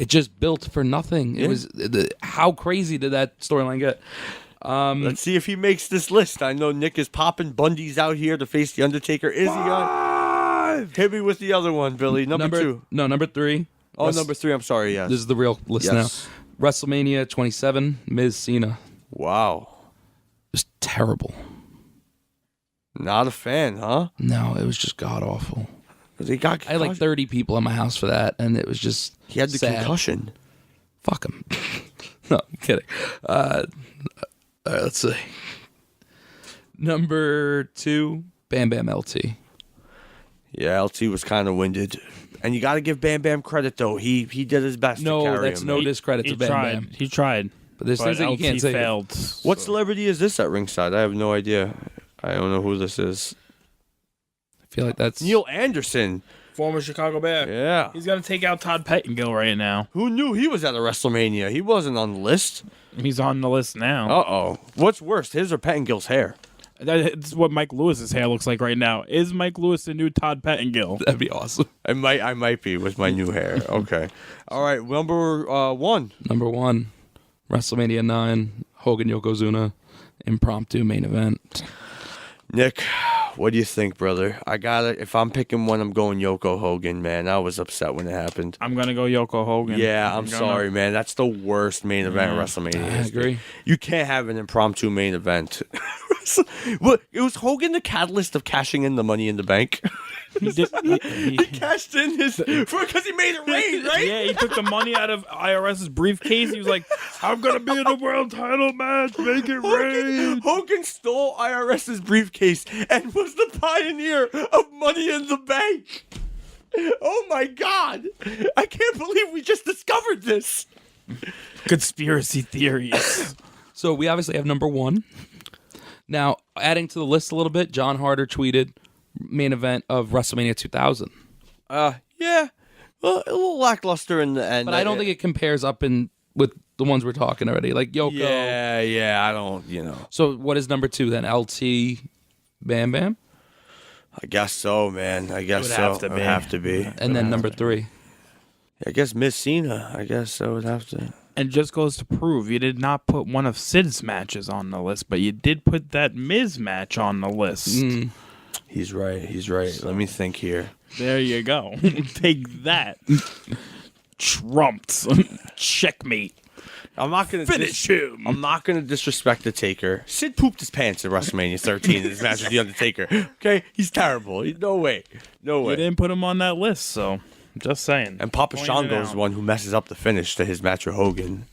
Speaker 1: just built for nothing.
Speaker 2: Yeah.
Speaker 1: It was how crazy did that storyline get?
Speaker 2: Let's see if he makes this list. I know Nick is popping. Bundy's out here to face The Undertaker. Is he on? Hit me with the other one, Billy. Number 2.
Speaker 1: No, number 3.
Speaker 2: Oh, number 3. I'm sorry, yes.
Speaker 1: This is the real list
Speaker 2: Yes.
Speaker 1: now. WrestleMania 27, Miz Cena.
Speaker 2: Wow.
Speaker 1: Just terrible.
Speaker 2: Not a fan, huh?
Speaker 1: No, it was just god awful.
Speaker 2: 'Cause he got
Speaker 1: I had like 30 people in my house for that, and it was just
Speaker 2: He had the
Speaker 1: sad.
Speaker 2: concussion.
Speaker 1: Fuck him. No, I'm kidding. All right, let's see. Number 2, Bam Bam LT.
Speaker 2: Yeah, LT was kind of winded. And you got to give Bam Bam credit, though. He did his best to
Speaker 1: No,
Speaker 2: carry
Speaker 1: that's
Speaker 2: him.
Speaker 1: no discredit to Bam Bam.
Speaker 3: He tried.
Speaker 1: But there's things that you can't
Speaker 3: LT
Speaker 1: say.
Speaker 3: failed.
Speaker 2: What celebrity is this at ringside? I have no idea. I don't know who this is.
Speaker 1: I feel like that's
Speaker 2: Neil Anderson.
Speaker 3: Former Chicago Bear.
Speaker 2: Yeah.
Speaker 3: He's going to take out Todd Pettengill right now.
Speaker 2: Who knew he was at a WrestleMania? He wasn't on the list.
Speaker 3: He's on the list now.
Speaker 2: Uh-oh. What's worse, his or Pettengill's hair?
Speaker 3: That's what Mike Lewis's hair looks like right now. Is Mike Lewis the new Todd Pettengill?
Speaker 1: That'd be awesome.
Speaker 2: I might be with my new hair. Okay. All right, number 1.
Speaker 1: Number 1, WrestleMania 9, Hogan Yokozuna, impromptu main event.
Speaker 2: Nick, what do you think, brother? I got it. If I'm picking one, I'm going Yoko Hogan, man. I was upset when it happened.
Speaker 3: I'm going to go Yoko Hogan.
Speaker 2: Yeah, I'm sorry, man. That's the worst main event in WrestleMania.
Speaker 1: I
Speaker 2: history.
Speaker 1: agree.
Speaker 2: You can't have an impromptu main event. What? It was Hogan the catalyst of cashing in the Money in the Bank.
Speaker 3: He
Speaker 2: Cashed in his because he made it rain, right?
Speaker 3: Yeah, he took the money out of IRS's briefcase. He was like, I'm going to be in a world title match. Make it rain.
Speaker 2: Hogan stole IRS's briefcase and was the pioneer of Money in the Bank. Oh my God! I can't believe we just discovered this.
Speaker 3: Conspiracy theories.
Speaker 1: So we obviously have number 1. Now, adding to the list a little bit, John Harder tweeted main event of WrestleMania 2000.
Speaker 2: Yeah. Well, a little lackluster in the end.
Speaker 1: But I don't think it compares up with the ones we're talking already, like Yoko.
Speaker 2: Yeah, I don't,
Speaker 1: So what is number 2 then? LT, Bam Bam?
Speaker 2: I guess so, man. I guess
Speaker 3: would
Speaker 2: so.
Speaker 3: have to
Speaker 2: It would
Speaker 3: be.
Speaker 2: have to be.
Speaker 1: And then number 3.
Speaker 2: I guess Miss Cena. I guess I would have to.
Speaker 3: And just goes to prove you did not put one of Sid's matches on the list, but you did put that Miz match on the list.
Speaker 2: He's right. Let me think here.
Speaker 3: There you go. Take that. Trumped. Checkmate.
Speaker 2: I'm not gonna
Speaker 3: Finish him.
Speaker 2: I'm not gonna disrespect the Taker. Sid pooped his pants at WrestleMania 13 in his match with the Undertaker. Okay, he's terrible. No way.
Speaker 3: You didn't put him on that list, so just saying.
Speaker 2: And Papa
Speaker 3: Point
Speaker 2: Shango
Speaker 3: it
Speaker 2: is
Speaker 3: out.
Speaker 2: the one who messes up the finish to his match with Hogan.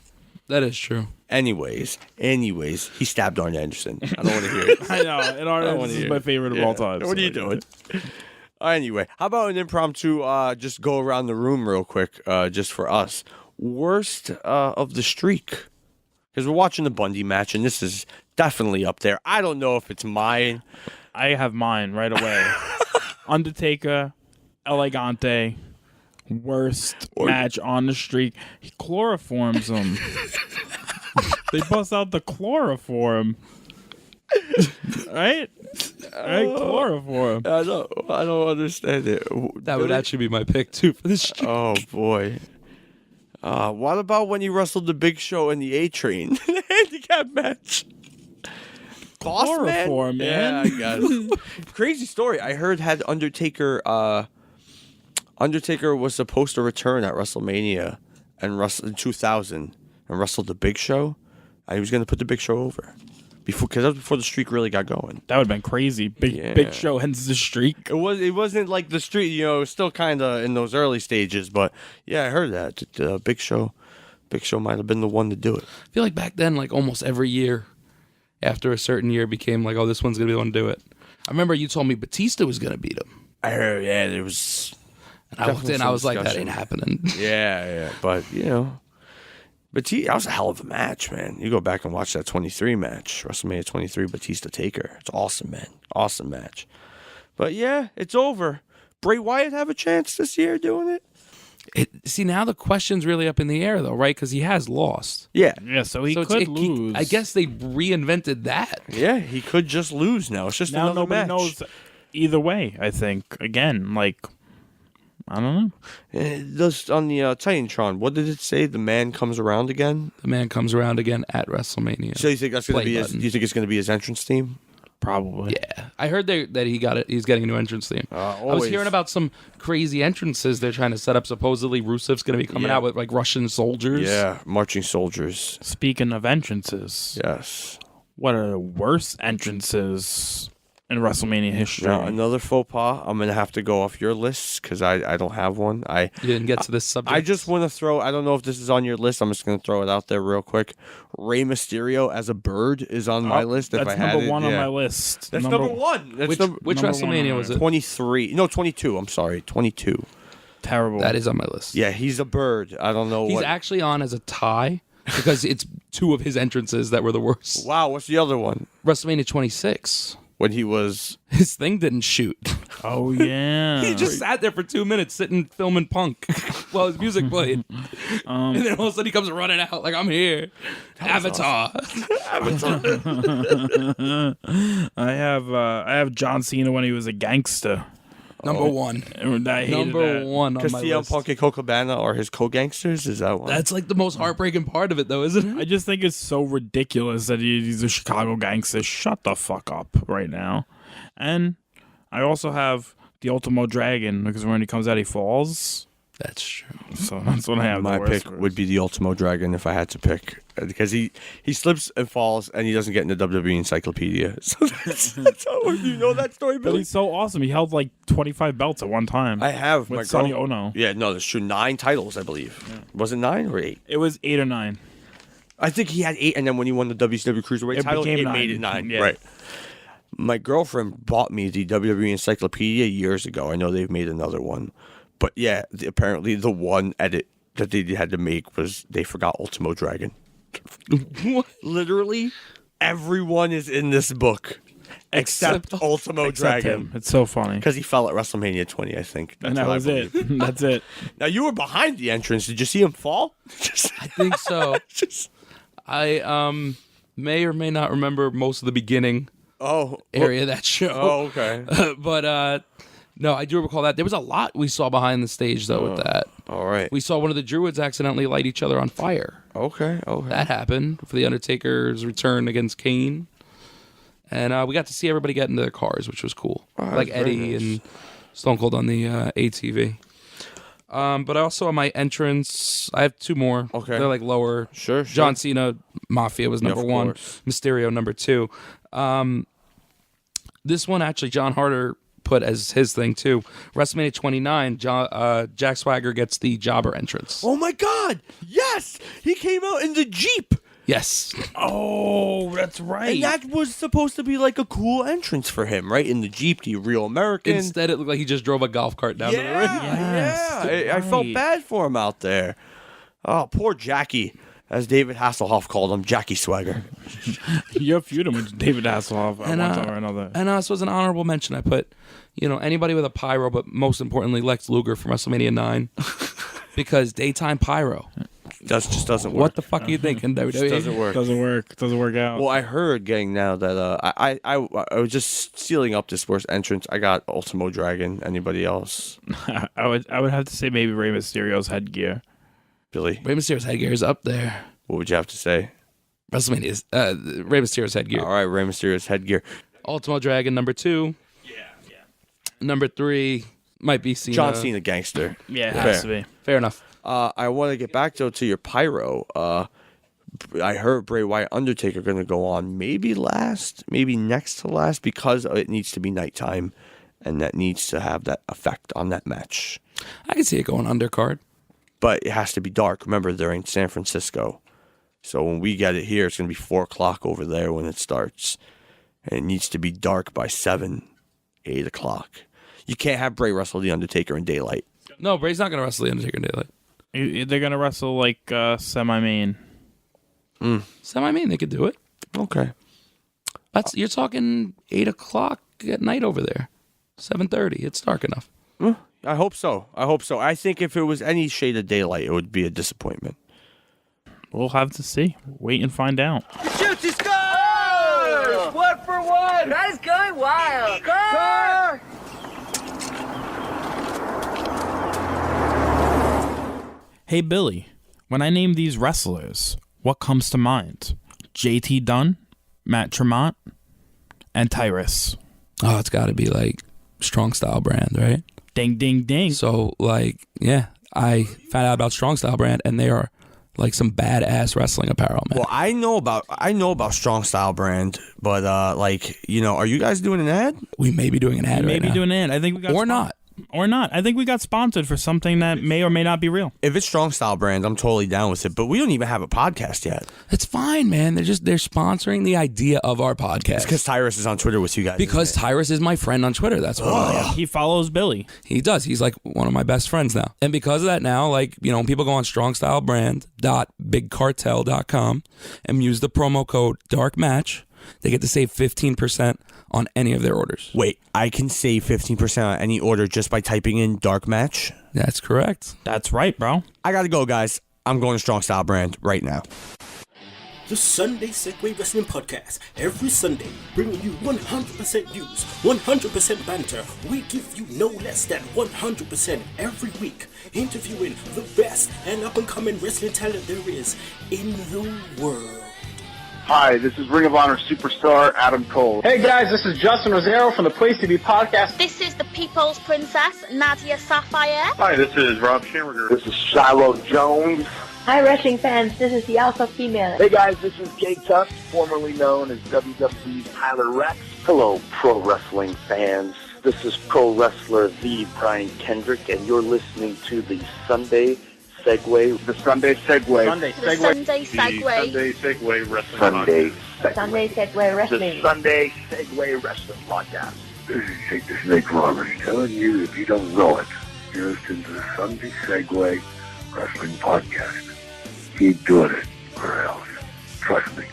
Speaker 1: That is true.
Speaker 2: Anyways, he stabbed Arn Anderson. I don't want to hear it.
Speaker 3: I know. And Arn
Speaker 2: wanna
Speaker 3: is
Speaker 2: hear
Speaker 3: my
Speaker 2: it.
Speaker 3: favorite of all time.
Speaker 2: What are you doing? Anyway, how about an impromptu, just go around the room real quick, just for us. Worst of the streak. Because we're watching the Bundy match, and this is definitely up there. I don't know if it's mine.
Speaker 3: I have mine right away. Undertaker, Elegante, worst match on the streak. He chloroforms him. They bust out the chloroform. Right? Right? Chloroform.
Speaker 2: I don't understand it.
Speaker 1: That would actually be my pick too for this streak.
Speaker 2: Oh, boy. What about when he wrestled the Big Show in the A-Train? The handicap match. Boss
Speaker 3: Chloroform, man.
Speaker 2: Yeah, I guess. Crazy story. I heard had Undertaker was supposed to return at WrestleMania and wrestle in 2000 and wrestled the Big Show. And he was going to put the Big Show over. Because that was before the streak really got going.
Speaker 3: That would have been crazy. Big Show ends the streak.
Speaker 2: It wasn't like the streak, it was still kind of in those early stages, but yeah, I heard that. Big Show might have been the one to do it.
Speaker 1: I feel like back then, like almost every year, after a certain year became like, oh, this one's going to be the one to do it. I remember you told me Batista was going to beat him.
Speaker 2: I heard, yeah, there was.
Speaker 1: And I looked in, I was like, that
Speaker 2: discussion.
Speaker 1: ain't happening.
Speaker 2: Yeah. But, that was a hell of a match, man. You go back and watch that 23 match, WrestleMania 23, Batista Taker. It's awesome, man. Awesome match. But, yeah, it's over. Bray Wyatt have a chance this year doing it?
Speaker 1: See, now the question's really up in the air, though, right? Because he has lost.
Speaker 2: Yeah.
Speaker 3: Yeah, so he could lose.
Speaker 1: I guess they reinvented that.
Speaker 2: Yeah, he could just lose now. It's just
Speaker 3: now
Speaker 2: another
Speaker 3: nobody
Speaker 2: match.
Speaker 3: knows either way, I think. Again, like, I don't know.
Speaker 2: Just on the Titantron, what did it say? The man comes around again?
Speaker 1: The man comes around again at WrestleMania.
Speaker 2: So you think that's going to
Speaker 1: Play
Speaker 2: be his,
Speaker 1: button.
Speaker 2: you think it's going to be his entrance theme?
Speaker 3: Probably.
Speaker 1: Yeah, I heard that he got it. He's getting a new entrance theme. I was
Speaker 2: always.
Speaker 1: hearing about some crazy entrances they're trying to set up. Supposedly, Rusev's going to be coming out with like Russian soldiers.
Speaker 2: Yeah, marching soldiers.
Speaker 3: Speaking of entrances,
Speaker 2: Yes.
Speaker 3: what are the worst entrances in WrestleMania history?
Speaker 2: Now, another faux pas. I'm going to have to go off your list because I don't have one.
Speaker 1: You didn't get to this subject.
Speaker 2: I just want to throw, I don't know if this is on your list. I'm just going to throw it out there real quick. Rey Mysterio as a bird is on my list. If
Speaker 3: That's
Speaker 2: I had
Speaker 3: number
Speaker 2: it,
Speaker 3: one on
Speaker 2: yeah.
Speaker 3: my list.
Speaker 2: That's number one. That's
Speaker 1: which
Speaker 2: number
Speaker 1: WrestleMania was it?
Speaker 2: 23. No, 22. I'm sorry. 22.
Speaker 3: Terrible.
Speaker 1: That is on my list.
Speaker 2: Yeah, he's a bird. I don't know
Speaker 1: He's
Speaker 2: what.
Speaker 1: actually on as a tie because it's two of his entrances that were the worst.
Speaker 2: Wow, what's the other one?
Speaker 1: WrestleMania 26.
Speaker 2: When he was.
Speaker 1: His thing didn't shoot.
Speaker 3: Oh, yeah.
Speaker 1: He just sat there for 2 minutes sitting filming Punk while his music played. And then all of a sudden he comes running out like, I'm here. Avatar.
Speaker 3: I have John Cena when he was a gangster.
Speaker 1: Number one.
Speaker 3: I hated
Speaker 1: Number
Speaker 3: that.
Speaker 1: one on
Speaker 2: Because
Speaker 1: my
Speaker 2: CM
Speaker 1: list.
Speaker 2: Punk and Colt Cabana are his co-gangsters? Is that one?
Speaker 1: That's like the most heartbreaking part of it, though, isn't it?
Speaker 3: I just think it's so ridiculous that he's a Chicago gangster. Shut the fuck up right now. And I also have the Ultimo Dragon because when he comes out, he falls.
Speaker 1: That's true.
Speaker 3: So that's what I have.
Speaker 2: My
Speaker 3: the worst
Speaker 2: pick
Speaker 3: for.
Speaker 2: would be the Ultimo Dragon if I had to pick. Because he slips and falls and he doesn't get in the WWE encyclopedia. So that's how you know that story,
Speaker 3: But
Speaker 2: Billy?
Speaker 3: he's so awesome. He held like 25 belts at one time.
Speaker 2: I have
Speaker 3: with
Speaker 2: my
Speaker 3: Sonny
Speaker 2: girl-
Speaker 3: Ono.
Speaker 2: Yeah, no, that's true. 9 titles, I believe. Yeah. Was it 9 or 8?
Speaker 3: It was 8 or 9.
Speaker 2: I think he had 8, and then when he won the WCW Cruiserweight
Speaker 3: It
Speaker 2: title,
Speaker 3: became
Speaker 2: it
Speaker 3: 9.
Speaker 2: made it 9.
Speaker 3: Yeah.
Speaker 2: Right. My girlfriend bought me the WWE Encyclopedia years ago. I know they've made another one. But yeah, apparently the one edit that they had to make was they forgot Ultimo Dragon.
Speaker 1: What?
Speaker 2: Literally, everyone is in this book except Ultimo
Speaker 3: Except
Speaker 2: Dragon.
Speaker 3: him. It's so funny.
Speaker 2: Because he fell at WrestleMania 20, I think.
Speaker 3: And that
Speaker 2: what I
Speaker 3: was it.
Speaker 2: believe.
Speaker 3: That's it.
Speaker 2: Now, you were behind the entrance. Did you see him fall?
Speaker 1: I think so. I may or may not remember most of the beginning area of that show.
Speaker 2: Oh, okay.
Speaker 1: But no, I do recall that. There was a lot we saw behind the stage, though, with that.
Speaker 2: All right.
Speaker 1: We saw one of the Druids accidentally light each other on fire.
Speaker 2: Okay.
Speaker 1: That happened for The Undertaker's return against Kane. And we got to see everybody get into their cars, which was cool. Like
Speaker 2: very
Speaker 1: Eddie
Speaker 2: nice.
Speaker 1: and Stone Cold on the ATV. But also on my entrance, I have 2 more.
Speaker 2: Okay.
Speaker 1: They're like lower.
Speaker 2: Sure.
Speaker 1: John Cena, Mafia was number
Speaker 2: of
Speaker 1: 1.
Speaker 2: course.
Speaker 1: Mysterio, number 2. This one, actually, John Harder put as his thing, too. WrestleMania 29, Jack Swagger gets the jobber entrance.
Speaker 2: Oh, my God. Yes. He came out in the Jeep.
Speaker 1: Yes.
Speaker 3: Oh, that's right.
Speaker 2: And that was supposed to be like a cool entrance for him, right? In the Jeep, the real American.
Speaker 1: Instead, it looked like he just drove a golf cart down to the ring.
Speaker 2: Yeah. I felt
Speaker 3: right.
Speaker 2: bad for him out there. Oh, poor Jackie. As David Hasselhoff called him, Jackie Swagger.
Speaker 3: You're feuding with David Hasselhoff at
Speaker 1: And,
Speaker 3: one time or another.
Speaker 1: And this was an honorable mention. I put, anybody with a pyro, but most importantly, Lex Luger from WrestleMania 9. Because daytime pyro.
Speaker 2: That just doesn't work.
Speaker 1: What the fuck are you thinking, WWE?
Speaker 2: Just doesn't work.
Speaker 3: Doesn't work out.
Speaker 2: Well, I heard, gang, now that I was just sealing up this worst entrance. I got Ultimo Dragon. Anybody else?
Speaker 3: I would have to say maybe Rey Mysterio's headgear.
Speaker 2: Billy,
Speaker 1: Rey Mysterio's headgear is up there.
Speaker 2: what would you have to say?
Speaker 1: WrestleMania's Rey Mysterio's headgear.
Speaker 2: All right, Rey Mysterio's headgear.
Speaker 1: Ultimo Dragon, number 2.
Speaker 3: Yeah.
Speaker 1: Number 3 might be Cena.
Speaker 2: John Cena gangster.
Speaker 3: Yeah, it
Speaker 2: Fair.
Speaker 3: has to be.
Speaker 1: Fair enough.
Speaker 2: I want to get back though to your pyro. I heard Bray Wyatt Undertaker going to go on maybe last, maybe next to last because it needs to be nighttime, and that needs to have that effect on that match.
Speaker 1: I can see it going undercard.
Speaker 2: But it has to be dark. Remember, they're in San Francisco. So when we get it here, it's going to be 4 o'clock over there when it starts. And it needs to be dark by 7, 8 o'clock. You can't have Bray wrestle The Undertaker in daylight.
Speaker 1: No, Bray's not going to wrestle The Undertaker in daylight.
Speaker 3: They're gonna wrestle like semi-main.
Speaker 1: Semi-main, they could do it.
Speaker 2: Okay.
Speaker 1: You're talking 8 o'clock at night over there. 7:30. It's dark enough.
Speaker 2: I hope so. I think if it was any shade of daylight, it would be a disappointment.
Speaker 3: We'll have to see. Wait and find out.
Speaker 4: Shoots, he scores! 1 for 1!
Speaker 7: That is going wild.
Speaker 4: Score!
Speaker 3: Hey Billy, when I name these wrestlers, what comes to mind? JT Dunn, Matt Tremont, and Tyrus.
Speaker 1: Oh, it's got to be like Strong Style Brand, right?
Speaker 3: Ding, ding, ding.
Speaker 1: So, like, yeah, I found out about Strong Style Brand, and they are like some badass wrestling apparel, man.
Speaker 2: Well, I know about Strong Style Brand, but are you guys doing an ad?
Speaker 1: We may be doing an ad right now.
Speaker 3: Maybe doing an ad. I think we got
Speaker 1: Or not.
Speaker 3: Or not. I think we got sponsored for something that may or may not be real.
Speaker 2: If it's Strong Style Brand, I'm totally down with it. But we don't even have a podcast yet.
Speaker 1: It's fine, man. They're sponsoring the idea of our podcast.
Speaker 2: It's because Tyrus is on Twitter with you guys.
Speaker 1: Because Tyrus is my friend on Twitter. That's why.
Speaker 3: He follows Billy.
Speaker 1: He does. He's like one of my best friends now. And because of that now, people go on strongstylebrand.bigcartel.com and use the promo code DARKMATCH. They get to save 15% on any of their orders.
Speaker 2: Wait, I can save 15% on any order just by typing in Dark Match?
Speaker 1: That's correct.
Speaker 3: That's right, bro.
Speaker 2: I gotta go, guys. I'm going to Strong Style Brand right now.
Speaker 9: The Sunday Segway Wrestling Podcast. Every Sunday, bringing you 100% news, 100% banter. We give you no less than 100% every week. Interviewing the best and up-and-coming wrestling talent there is in the world.
Speaker 10: Hi, this is Ring of Honor superstar Adam Cole.
Speaker 11: Hey guys, this is Justin Rosero from the Place to Be podcast.
Speaker 7: This is the People's Princess, Nadia Sapphire.
Speaker 5: Hi, this is Rob Schamberger.
Speaker 10: This is Shiloh Jones.
Speaker 12: Hi, wrestling fans. This is the Alpha Female.
Speaker 10: Hey guys, this is Jay Tuck, formerly known as WWE's Tyler Rex. Hello, pro wrestling fans. This is pro wrestler The Brian Kendrick, and you're listening to the Sunday Segway. The Sunday Segway.
Speaker 11: Sunday
Speaker 7: The Sunday Segway.
Speaker 5: Sunday Segway Wrestling
Speaker 10: Sunday
Speaker 5: Podcast.
Speaker 12: Sunday Segway Wrestling.
Speaker 10: The Sunday Segway Wrestling Podcast. This is Jake the Snake Roberts telling you, if you don't know it, you're listening to the Sunday Segway Wrestling Podcast. Keep doing it, or else. Trust me.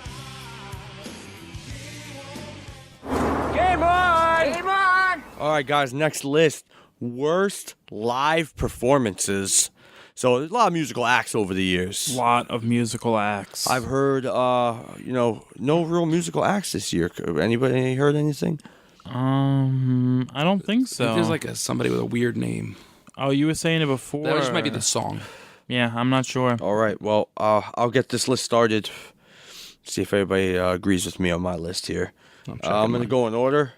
Speaker 4: Game on! Game on!
Speaker 2: All right, guys, next list. Worst live performances. So there's a lot of musical acts over the years.
Speaker 3: A lot of musical acts.
Speaker 2: I've heard, no real musical acts this year. Anybody heard anything?
Speaker 3: I don't think so.
Speaker 1: There's like somebody with a weird name.
Speaker 3: Oh, you were saying it before.
Speaker 1: That just might be the song.
Speaker 3: Yeah, I'm not sure.
Speaker 2: All right, well, I'll get this list started. See if everybody agrees with me on my list here. I'm going to go in order.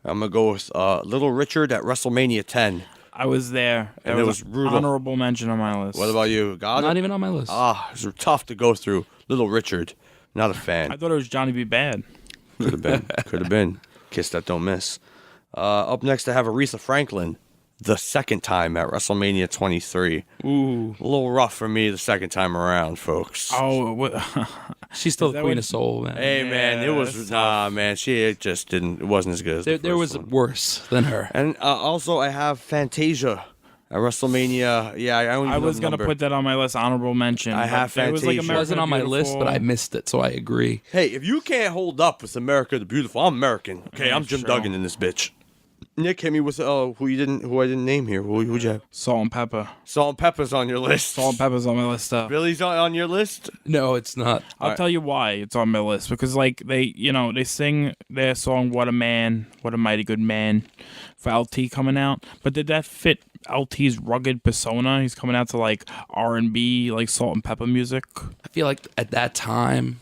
Speaker 2: I'm going to go with Little Richard at WrestleMania 10.
Speaker 3: I was there.
Speaker 2: And it was brutal.
Speaker 3: Honorable mention on my list.
Speaker 2: What about you? Got it?
Speaker 1: Not even on my list.
Speaker 2: It was tough to go through. Little Richard, not a fan.
Speaker 3: I thought it was Johnny B. Bad.
Speaker 2: Could have been. Could have been. Kiss that don't miss. Up next, I have Aretha Franklin, the second time at WrestleMania 23.
Speaker 3: Ooh.
Speaker 2: A little rough for me the second time around, folks.
Speaker 3: Oh, what?
Speaker 1: She's still the queen of soul, man.
Speaker 2: Hey, man, it was, man, it just didn't, it wasn't as good as
Speaker 1: there was
Speaker 2: one.
Speaker 1: worse than her.
Speaker 2: And also, I have Fantasia at WrestleMania. Yeah,
Speaker 3: I was going to put that on my list, honorable mention.
Speaker 2: I have Fantasia.
Speaker 1: It wasn't on my list, but I missed it, so I agree.
Speaker 2: Hey, if you can't hold up with America the Beautiful, I'm American. Okay, I'm Jim Duggan in this bitch. Nick, hit me with who I didn't name here. Who'd you have?
Speaker 3: Salt and Pepper.
Speaker 2: Salt and Pepper's on your list.
Speaker 3: Salt and Pepper's on my list.
Speaker 2: Billy's on your list?
Speaker 1: No, it's not.
Speaker 3: I'll tell you why it's on my list, because they sing their song "What a Man, What a Mighty Good Man" for LT coming out. But did that fit LT's rugged persona? He's coming out to like R&B, like Salt and Pepper music.
Speaker 1: I feel like at that time,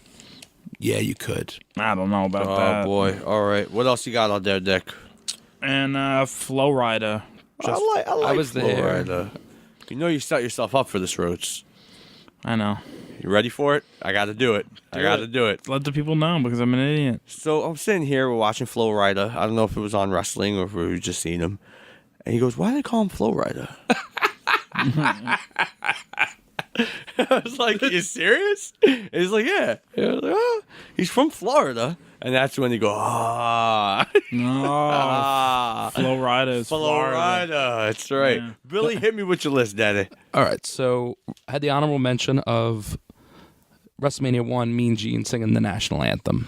Speaker 1: yeah, you could.
Speaker 3: I don't know about that.
Speaker 2: Oh boy! All right, what else you got out there, Dick?
Speaker 3: And Flow Rider.
Speaker 2: I
Speaker 1: was
Speaker 2: Flow
Speaker 1: there.
Speaker 2: Rider. You know you set yourself up for this, Rhodes.
Speaker 3: I know.
Speaker 2: You ready for it? I got to do it. I got to do it.
Speaker 3: Let the people know, because I'm an idiot.
Speaker 2: So I'm sitting here, we're watching Flow Rider. I don't know if it was on wrestling or if we were just seeing him. And he goes, "Why do they call him Flow Rider?" I was like, you serious? And he's like, yeah. And I was like, oh. He's from Florida. And that's when you go,
Speaker 3: Flow Rida is Florida.
Speaker 2: That's right.
Speaker 3: Yeah.
Speaker 2: Billy, hit me with your list, Daddy.
Speaker 1: All right, so I had the honorable mention of WrestleMania 1, Mean Gene singing the national anthem.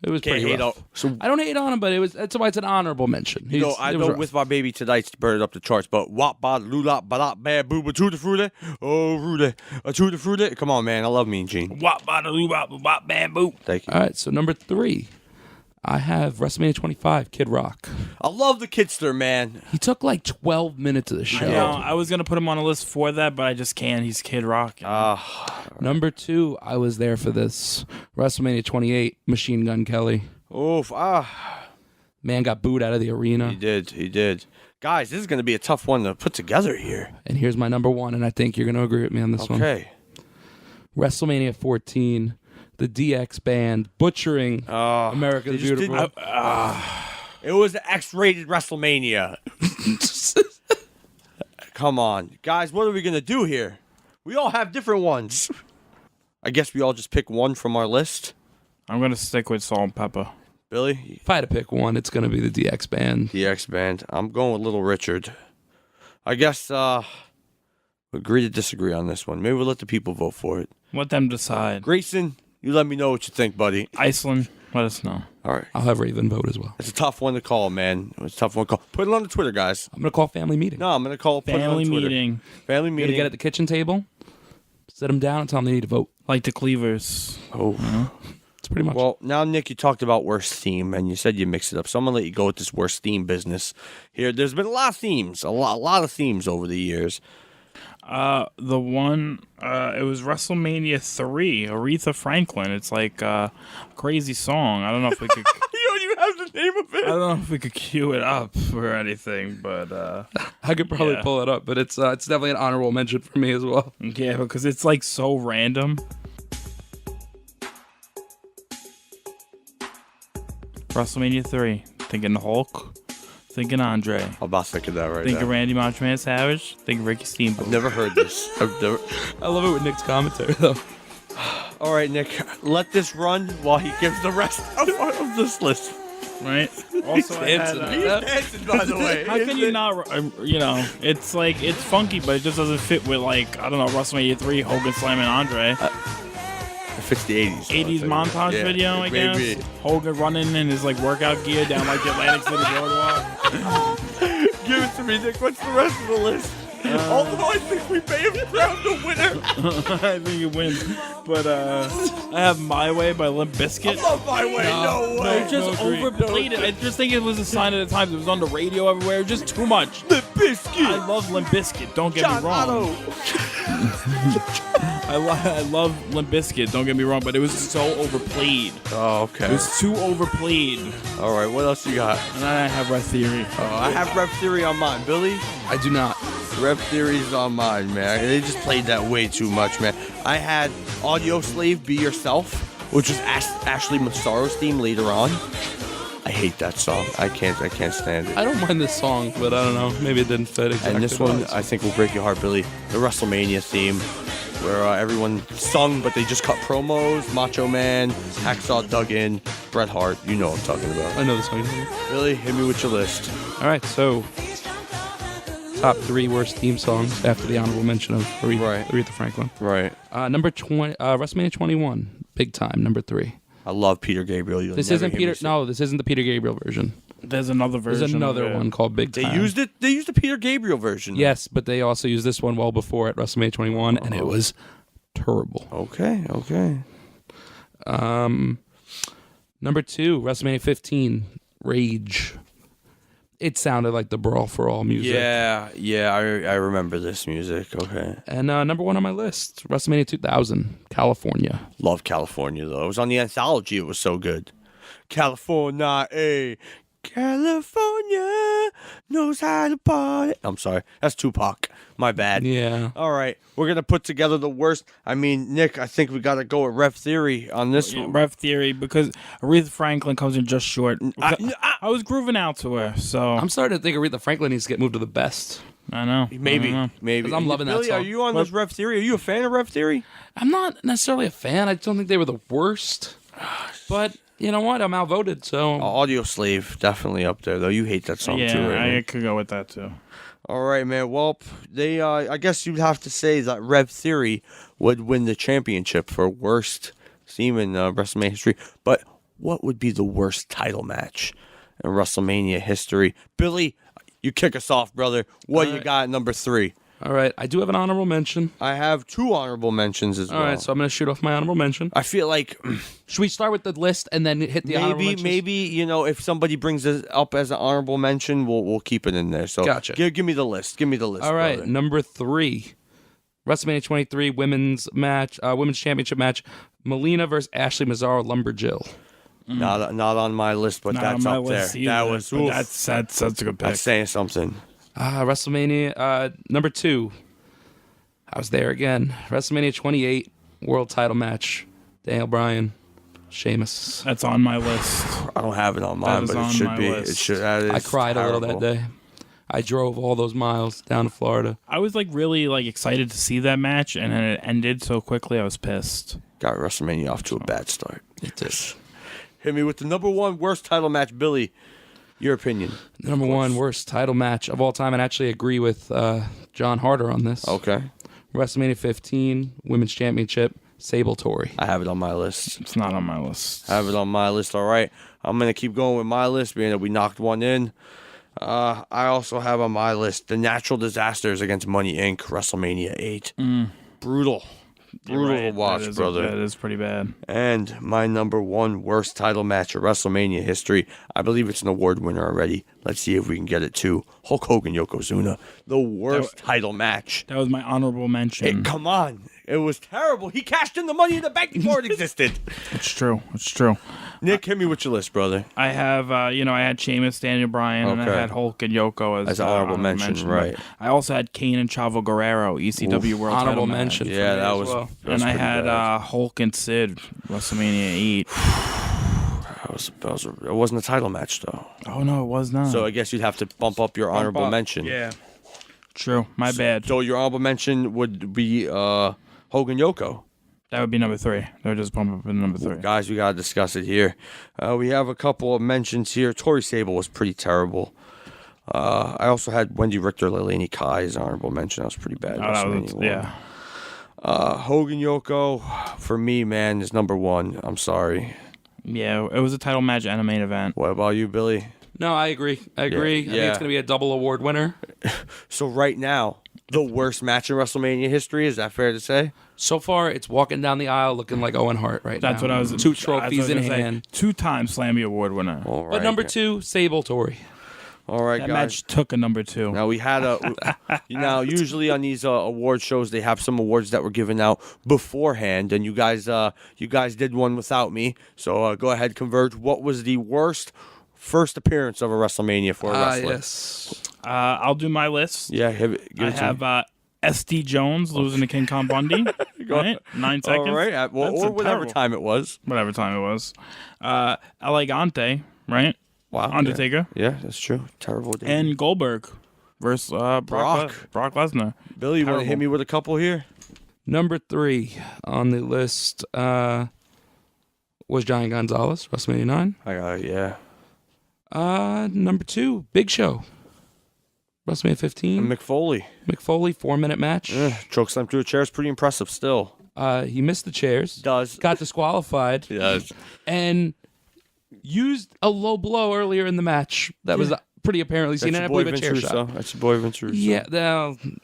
Speaker 1: It was pretty rough. I don't hate on him, but that's why it's an honorable mention.
Speaker 2: I know With My Baby Tonight's burned up the charts, but wop ba lula ba da bad booba tutti frutti, oh Rudy, tutti frutti. Come on, man, I love Mean Gene.
Speaker 3: Wop ba da loo wop wop bad boo.
Speaker 2: Thank you.
Speaker 1: All right, so number 3, I have WrestleMania 25, Kid Rock.
Speaker 2: I love the Kidster, man.
Speaker 1: He took like 12 minutes of the show.
Speaker 3: I was gonna put him on a list for that, but I just can't. He's Kid Rock.
Speaker 1: Number 2, I was there for this. WrestleMania 28, Machine Gun Kelly.
Speaker 2: Oof,
Speaker 1: Man got booed out of the arena.
Speaker 2: He did. Guys, this is going to be a tough one to put together here.
Speaker 1: And here's my number 1, and I think you're going to agree with me on this one.
Speaker 2: Okay.
Speaker 1: WrestleMania 14, the DX band butchering America's Beautiful.
Speaker 2: It was an X-rated WrestleMania. Come on. Guys, what are we going to do here? We all have different ones. I guess we all just pick one from our list.
Speaker 3: I'm going to stick with Salt and Pepper.
Speaker 2: Billy?
Speaker 1: If I had to pick one, it's going to be the DX band.
Speaker 2: DX band. I'm going with Little Richard. I guess we agree to disagree on this one. Maybe we'll let the people vote for it.
Speaker 3: Let them decide.
Speaker 2: Grayson, you let me know what you think, buddy.
Speaker 3: Iceland, let us know.
Speaker 2: All right.
Speaker 1: I'll have Raven vote as well.
Speaker 2: It's a tough one to call, man. It's a tough one to call. Put it on the Twitter, guys.
Speaker 1: I'm going to call family meeting.
Speaker 2: No, I'm going to call put it on Twitter. Family meeting.
Speaker 1: You're going to get at the kitchen table, sit them down, and tell them they need to vote.
Speaker 3: Like the Cleavers.
Speaker 2: Oh.
Speaker 1: It's pretty much.
Speaker 2: Well, now, Nick, you talked about worst theme, and you said you mixed it up. So I'm going to let you go with this worst theme business. Here, there's been a lot of themes, a lot of themes over the years.
Speaker 3: The one, it was WrestleMania 3, Aretha Franklin. It's like a crazy song. I don't know if we could...
Speaker 2: You don't even have the name of it.
Speaker 3: I don't know if we could cue it up or anything, but...
Speaker 1: I could probably pull it up, but it's definitely an honorable mention for me as well.
Speaker 3: Yeah, because it's like so random. WrestleMania 3, thinking Hulk, thinking Andre.
Speaker 2: I'm about thinking that right
Speaker 3: Think
Speaker 2: now.
Speaker 3: of Randy Macho Man Savage, think of Ricky Steamboat.
Speaker 2: I've never heard this.
Speaker 1: I love it with Nick's commentary, though.
Speaker 2: All right, Nick, let this run while he gives the rest of this list.
Speaker 3: Right? Also,
Speaker 2: he's dancing, by the way.
Speaker 3: How can you not, it's like, it's funky, but it just doesn't fit with, like, I don't know, WrestleMania 3, Hogan slamming Andre.
Speaker 2: It fits the 80s.
Speaker 3: 80s montage video, I guess.
Speaker 2: Maybe.
Speaker 3: Hogan running in his, like, workout gear down, like, the Atlantic City Boardwalk.
Speaker 2: Give it to me, Nick. What's the rest of the list? Although I think we may have crowned the winner.
Speaker 3: I think you win. But I have My Way by Limp Bizkit.
Speaker 2: I love My Way. No way.
Speaker 3: No, just overplayed it. I just think it was a sign of the times. It was on the radio everywhere. Just too much.
Speaker 2: Limp Bizkit.
Speaker 3: I love Limp Bizkit. Don't get me wrong. I love Limp Bizkit. Don't get me wrong, but it was so overplayed.
Speaker 2: Oh, okay.
Speaker 3: It was too overplayed.
Speaker 2: All right, what else you got?
Speaker 3: And I have Rev Theory.
Speaker 2: Oh, I have Rev Theory on mine. Billy?
Speaker 1: I do not.
Speaker 2: Rev Theory's on mine, man. They just played that way too much, man. I had Audio Slave Be Yourself, which was Ashley Massaro's theme later on. I hate that song. I can't stand it.
Speaker 1: I don't mind this song, but I don't know. Maybe it didn't fit exactly.
Speaker 2: And this one, I think, will break your heart, Billy. The WrestleMania theme, where everyone sung, but they just cut promos. Macho Man, Hacksaw Duggan, Bret Hart. You know what I'm talking about.
Speaker 1: I know this song.
Speaker 2: Billy, hit me with your list.
Speaker 1: All right, so top 3 worst theme songs after the honorable mention of Aretha Franklin.
Speaker 2: Right.
Speaker 1: Number 20, WrestleMania 21, big time. Number 3.
Speaker 2: I love Peter Gabriel.
Speaker 1: This isn't Peter. No, this isn't the Peter Gabriel version.
Speaker 3: There's another version.
Speaker 1: There's another one called Big Time.
Speaker 2: They used it. They used the Peter Gabriel version.
Speaker 1: Yes, but they also used this one well before at WrestleMania 21, and it was terrible.
Speaker 2: Okay.
Speaker 1: Number 2, WrestleMania 15, Rage. It sounded like the Brawl for All music.
Speaker 2: Yeah, I remember this music. Okay.
Speaker 1: And number 1 on my list, WrestleMania 2000, California.
Speaker 2: Love California, though. It was on the anthology. It was so good. California, California knows how to party. I'm sorry. That's Tupac. My bad.
Speaker 1: Yeah.
Speaker 2: All right. We're going to put together the worst. I mean, Nick, I think we got to go with Rev Theory on this one.
Speaker 3: Rev Theory, because Aretha Franklin comes in just short. I was grooving out to her, so.
Speaker 1: I'm starting to think Aretha Franklin needs to get moved to the best.
Speaker 3: I know.
Speaker 2: Maybe.
Speaker 1: 'Cause I'm loving that
Speaker 2: Billy,
Speaker 1: song.
Speaker 2: are you on this Rev Theory? Are you a fan of Rev Theory?
Speaker 1: I'm not necessarily a fan. I don't think they were the worst. But you know what? I'm outvoted, so...
Speaker 2: Audio Slave, definitely up there, though. You hate that song, too,
Speaker 3: Yeah,
Speaker 2: right?
Speaker 3: I could go with that, too.
Speaker 2: All right, man. Well, they, I guess you'd have to say that Rev Theory would win the championship for worst team in WrestleMania history. But what would be the worst title match in WrestleMania history? Billy, you kick us off, brother. What you got at number 3?
Speaker 1: All right, I do have an honorable mention.
Speaker 2: I have 2 honorable mentions as well.
Speaker 1: All right, so I'm going to shoot off my honorable mention.
Speaker 2: I feel like...
Speaker 1: Should we start with the list and then hit the honorable mentions?
Speaker 2: Maybe, you know, if somebody brings it up as an honorable mention, we'll keep it in there. So
Speaker 1: Gotcha.
Speaker 2: Give me the list. Give me the list,
Speaker 1: All right,
Speaker 2: brother.
Speaker 1: number 3. WrestleMania 23 women's championship match. Melina versus Ashley Mazzaro Lumberjill.
Speaker 2: Not on my list, but
Speaker 3: Not
Speaker 2: that's
Speaker 3: on my
Speaker 2: up there.
Speaker 3: list either,
Speaker 2: That was
Speaker 3: but
Speaker 2: oof.
Speaker 3: that's a good pick.
Speaker 2: That's saying something.
Speaker 1: WrestleMania number 2. I was there again. WrestleMania 28 world title match. Daniel Bryan, Sheamus.
Speaker 3: That's on my list.
Speaker 2: I don't have it on mine,
Speaker 3: That is
Speaker 2: but it
Speaker 3: on
Speaker 2: should
Speaker 3: my
Speaker 2: be.
Speaker 3: list.
Speaker 2: It should. That is
Speaker 1: I cried
Speaker 2: terrible.
Speaker 1: a little that day. I drove all those miles down to Florida.
Speaker 3: I was really excited to see that match, and then it ended so quickly. I was pissed.
Speaker 2: Got WrestleMania off to a bad start.
Speaker 1: It did.
Speaker 2: Hit me with the number 1 worst title match, Billy. Your opinion.
Speaker 1: Number 1 worst title match of all time, and actually agree with John Harder on this.
Speaker 2: Okay.
Speaker 1: WrestleMania 15 Women's Championship, Sable Torrey.
Speaker 2: I have it on my list.
Speaker 3: It's not on my list.
Speaker 2: I have it on my list. All right. I'm going to keep going with my list, being that we knocked one in. I also have on my list the Natural Disasters against Money Inc. WrestleMania 8. Brutal. Brutal to watch, brother.
Speaker 3: That is pretty bad.
Speaker 2: And my number 1 worst title match of WrestleMania history. I believe it's an award winner already. Let's see if we can get it too. Hulk Hogan, Yokozuna. The worst title match.
Speaker 3: That was my honorable mention.
Speaker 2: Come on. It was terrible. He cashed in the Money in the Bank before it existed.
Speaker 3: It's true. It's true.
Speaker 2: Nick, hit me with your list, brother.
Speaker 3: I have, I had Sheamus, Daniel Bryan, and I
Speaker 2: Okay.
Speaker 3: had Hulk and Yoko as
Speaker 2: honorable mention, right.
Speaker 3: I also had Kane and Chavo Guerrero, ECW World
Speaker 1: honorable
Speaker 3: title
Speaker 1: mention.
Speaker 3: match.
Speaker 1: for
Speaker 2: Yeah,
Speaker 1: me
Speaker 2: that
Speaker 1: as
Speaker 2: was.
Speaker 1: well.
Speaker 3: And I had Hulk and Sid, WrestleMania 8.
Speaker 2: It wasn't a title match, though.
Speaker 3: Oh, no, it was not.
Speaker 2: So I guess you'd have to bump up your honorable mention.
Speaker 3: Yeah. True. My bad.
Speaker 2: So your honorable mention would be Hogan Yoko.
Speaker 3: That would be number 3. That would just bump up in number 3.
Speaker 2: Guys, we got to discuss it here. We have a couple of mentions here. Tori Sable was pretty terrible. I also had Wendy Richter, Leilani Kai as honorable mention. That was pretty bad.
Speaker 3: Yeah.
Speaker 2: Hogan Yoko, for me, man, is number 1. I'm sorry.
Speaker 3: Yeah, it was a title match and a main event.
Speaker 2: What about you, Billy?
Speaker 1: No, I agree. I think it's going to be a double award winner.
Speaker 2: So right now, the worst match in WrestleMania history, is that fair to say?
Speaker 1: So far, it's walking down the aisle looking like Owen Hart right now.
Speaker 3: That's what I was.
Speaker 1: 2 trophies in hand.
Speaker 3: 2-time Slammy Award winner.
Speaker 2: All right.
Speaker 1: But number 2, Sable Torrey.
Speaker 2: All right,
Speaker 3: That
Speaker 2: guys.
Speaker 3: match took a number 2.
Speaker 2: Now we had usually on these award shows they have some awards that were given out beforehand, and you guys did one without me. So go ahead, Converge. What was the worst first appearance of a WrestleMania for a wrestler?
Speaker 1: Yes.
Speaker 3: I'll do my list.
Speaker 2: Yeah, give
Speaker 3: I
Speaker 2: it to
Speaker 3: have
Speaker 2: me.
Speaker 3: SD Jones losing to King Kong Bundy. Right? 9 seconds.
Speaker 2: All right, or whatever time it was.
Speaker 3: Whatever time it was. Elegante, right?
Speaker 2: Wow,
Speaker 3: Undertaker.
Speaker 2: Yeah, that's true. Terrible day.
Speaker 3: And Goldberg versus Brock Lesnar.
Speaker 2: Billy, you want to hit me with a couple here?
Speaker 1: Number 3 on the list was Giant Gonzalez, WrestleMania 9.
Speaker 2: Yeah.
Speaker 1: Number 2, Big Show, WrestleMania 15.
Speaker 2: And McFoley,
Speaker 1: 4-minute match.
Speaker 2: Chokeslam through a chair is pretty impressive still.
Speaker 1: He missed the chairs. Got disqualified.
Speaker 2: He does.
Speaker 1: And used a low blow earlier in the match. That was pretty apparently seen.
Speaker 2: That's
Speaker 1: And I
Speaker 2: your boy
Speaker 1: believe a chair
Speaker 2: Vince Russo.
Speaker 1: shot.
Speaker 2: That's your boy Vince Russo.
Speaker 1: Yeah,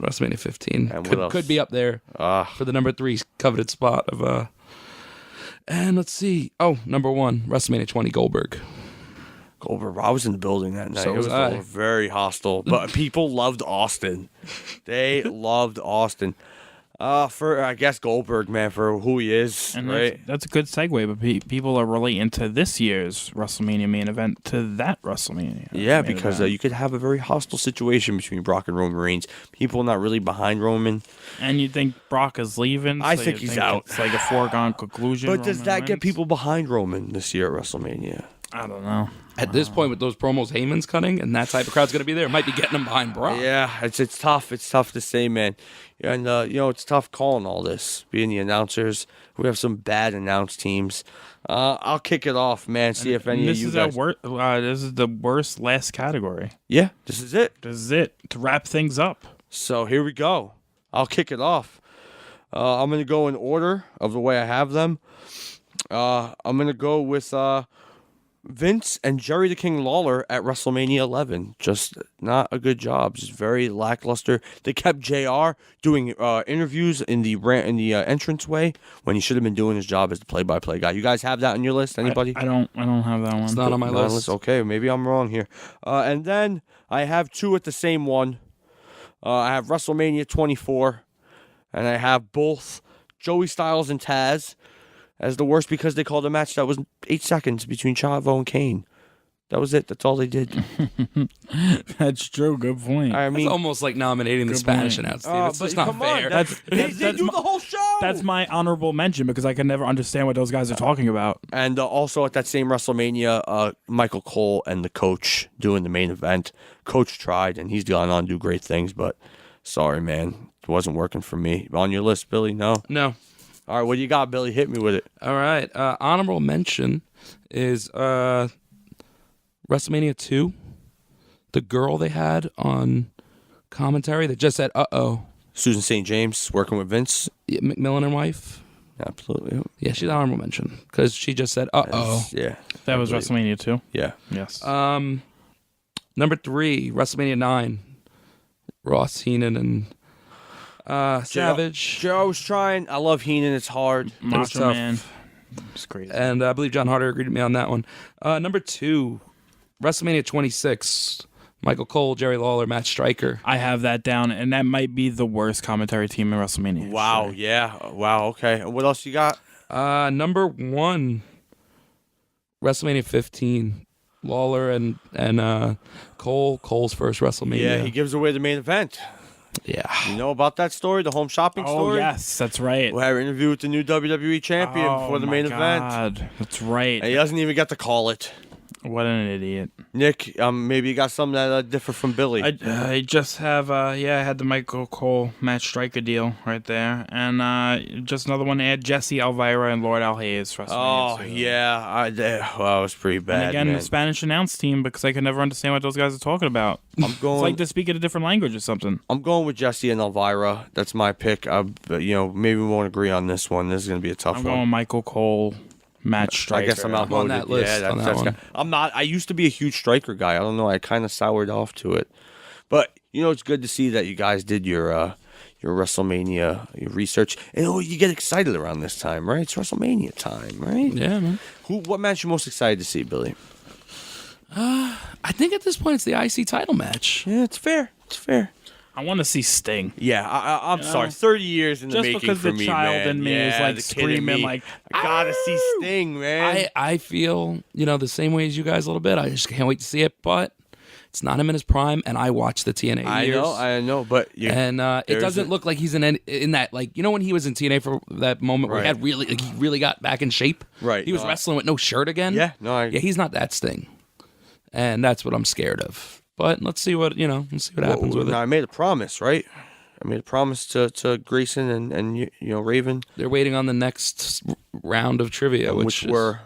Speaker 1: WrestleMania 15
Speaker 2: And what else?
Speaker 1: could be up there for the number 3 coveted spot of. And let's see. Oh, number 1, WrestleMania 20, Goldberg.
Speaker 2: I was in the building that night.
Speaker 1: So
Speaker 2: it was
Speaker 1: was I.
Speaker 2: very hostile, but people loved Austin. They loved Austin. For I guess Goldberg, man, for who he is,
Speaker 3: And
Speaker 2: right?
Speaker 3: that's a good segue, but people are relating to this year's WrestleMania main event to that WrestleMania.
Speaker 2: Yeah,
Speaker 3: main
Speaker 2: because
Speaker 3: event.
Speaker 2: you could have a very hostile situation between Brock and Roman Reigns. People not really behind Roman.
Speaker 3: And you think Brock is leaving?
Speaker 2: I
Speaker 3: so
Speaker 2: think
Speaker 3: you
Speaker 2: he's out.
Speaker 3: It's like a foregone conclusion.
Speaker 2: But does
Speaker 3: Roman
Speaker 2: that get
Speaker 3: wins?
Speaker 2: people behind Roman this year at WrestleMania?
Speaker 3: I don't know.
Speaker 1: At this point, with those promos Heyman's cutting, and that type of crowd's going to be there, it might be getting them behind Brock.
Speaker 2: Yeah, it's tough. It's tough to say, man. And, it's tough calling all this, being the announcers. We have some bad announce teams. I'll kick it off, man, see if any of you guys...
Speaker 3: This is the worst last category.
Speaker 2: Yeah, this is it.
Speaker 3: This is it, to wrap things up.
Speaker 2: So here we go. I'll kick it off. I'm going to go in order of the way I have them. I'm going to go with Vince and Jerry the King Lawler at WrestleMania 11. Just not a good job. Just very lackluster. They kept JR doing interviews in the entranceway when he should have been doing his job as the play-by-play guy. You guys have that on your list? Anybody?
Speaker 3: I don't have that one.
Speaker 1: It's not on my list.
Speaker 2: Okay, maybe I'm wrong here. And then I have two at the same one. I have WrestleMania 24, and I have both Joey Styles and Taz as the worst because they called a match that was 8 seconds between Chavo and Kane. That was it. That's all they did.
Speaker 3: That's true. Good point.
Speaker 1: I mean, it's almost like nominating the Spanish announce team. It's just not fair.
Speaker 2: They do the whole show.
Speaker 3: That's my honorable mention because I can never understand what those guys are talking about.
Speaker 2: And also at that same WrestleMania, Michael Cole and the coach doing the main event. Coach tried, and he's gone on to do great things, but sorry, man. It wasn't working for me. On your list, Billy? No?
Speaker 1: No.
Speaker 2: All right, what do you got, Billy? Hit me with it.
Speaker 1: All right. Honorable mention is WrestleMania 2. The girl they had on commentary that just said, uh-oh.
Speaker 2: Susan St. James working with Vince.
Speaker 1: Yeah, McMillan and wife.
Speaker 2: Absolutely.
Speaker 1: Yeah, she's honorable mention because she just said, uh-oh.
Speaker 2: Yeah.
Speaker 3: That was WrestleMania 2?
Speaker 2: Yeah.
Speaker 3: Yes.
Speaker 1: Number 3, WrestleMania 9. Ross Heenan and Savage.
Speaker 2: Joe was trying. I love Heenan. It's hard.
Speaker 3: Macho Man. It's crazy.
Speaker 1: And I believe John Harder agreed with me on that one. Number 2, WrestleMania 26. Michael Cole, Jerry Lawler, Matt Stryker.
Speaker 3: I have that down, and that might be the worst commentary team in WrestleMania.
Speaker 2: Wow, yeah. Wow, okay. And what else you got?
Speaker 1: Number 1, WrestleMania 15. Lawler and Cole. Cole's first WrestleMania.
Speaker 2: Yeah, he gives away the main event.
Speaker 1: Yeah.
Speaker 2: You know about that story, the home shopping story?
Speaker 3: Oh, yes, that's right.
Speaker 2: We had an interview with the new WWE champion before the main event.
Speaker 3: That's right.
Speaker 2: And he doesn't even get to call it.
Speaker 3: What an idiot.
Speaker 2: Nick, maybe you got something that differ from Billy.
Speaker 3: I just have, I had the Michael Cole Matt Stryker deal right there. And just another one to add, Jesse Elvira and Lord Al Hayes.
Speaker 2: Oh, yeah. That was pretty bad,
Speaker 3: and again,
Speaker 2: man.
Speaker 3: the Spanish announce team, because I can never understand what those guys are talking about. It's like they're speaking a different language or something.
Speaker 2: I'm going with Jesse and Elvira. That's my pick. Maybe we won't agree on this one. This is going to be a tough one.
Speaker 3: I'm going Michael Cole. Matt Stryker.
Speaker 2: I guess I'm out
Speaker 1: on that list.
Speaker 2: Yeah,
Speaker 1: on that one.
Speaker 2: I'm not. I used to be a huge Stryker guy. I don't know. I kind of soured off to it. But, it's good to see that you guys did your WrestleMania research. And you get excited around this time, right? It's WrestleMania time, right?
Speaker 1: Yeah, man.
Speaker 2: What match you most excited to see, Billy?
Speaker 1: I think at this point it's the IC title match.
Speaker 2: Yeah, it's fair. It's fair.
Speaker 3: I want to see Sting.
Speaker 2: Yeah, I'm sorry. 30 years in the making for me, man.
Speaker 3: Just because the child in me is like screaming like,
Speaker 2: I gotta see Sting, man.
Speaker 1: I feel, the same way as you guys a little bit. I just can't wait to see it, but it's not him in his prime, and I watched the TNA years.
Speaker 2: I know, but...
Speaker 1: it doesn't look like he's in that, like, when he was in TNA for that moment where he really got back in shape?
Speaker 2: Right.
Speaker 1: He was wrestling with no shirt again?
Speaker 2: Yeah, no,
Speaker 1: he's not that Sting. And that's what I'm scared of. But let's see what happens with it.
Speaker 2: Now, I made a promise, right? I made a promise to Grayson and Raven.
Speaker 1: They're waiting on the next round of trivia, which
Speaker 2: were...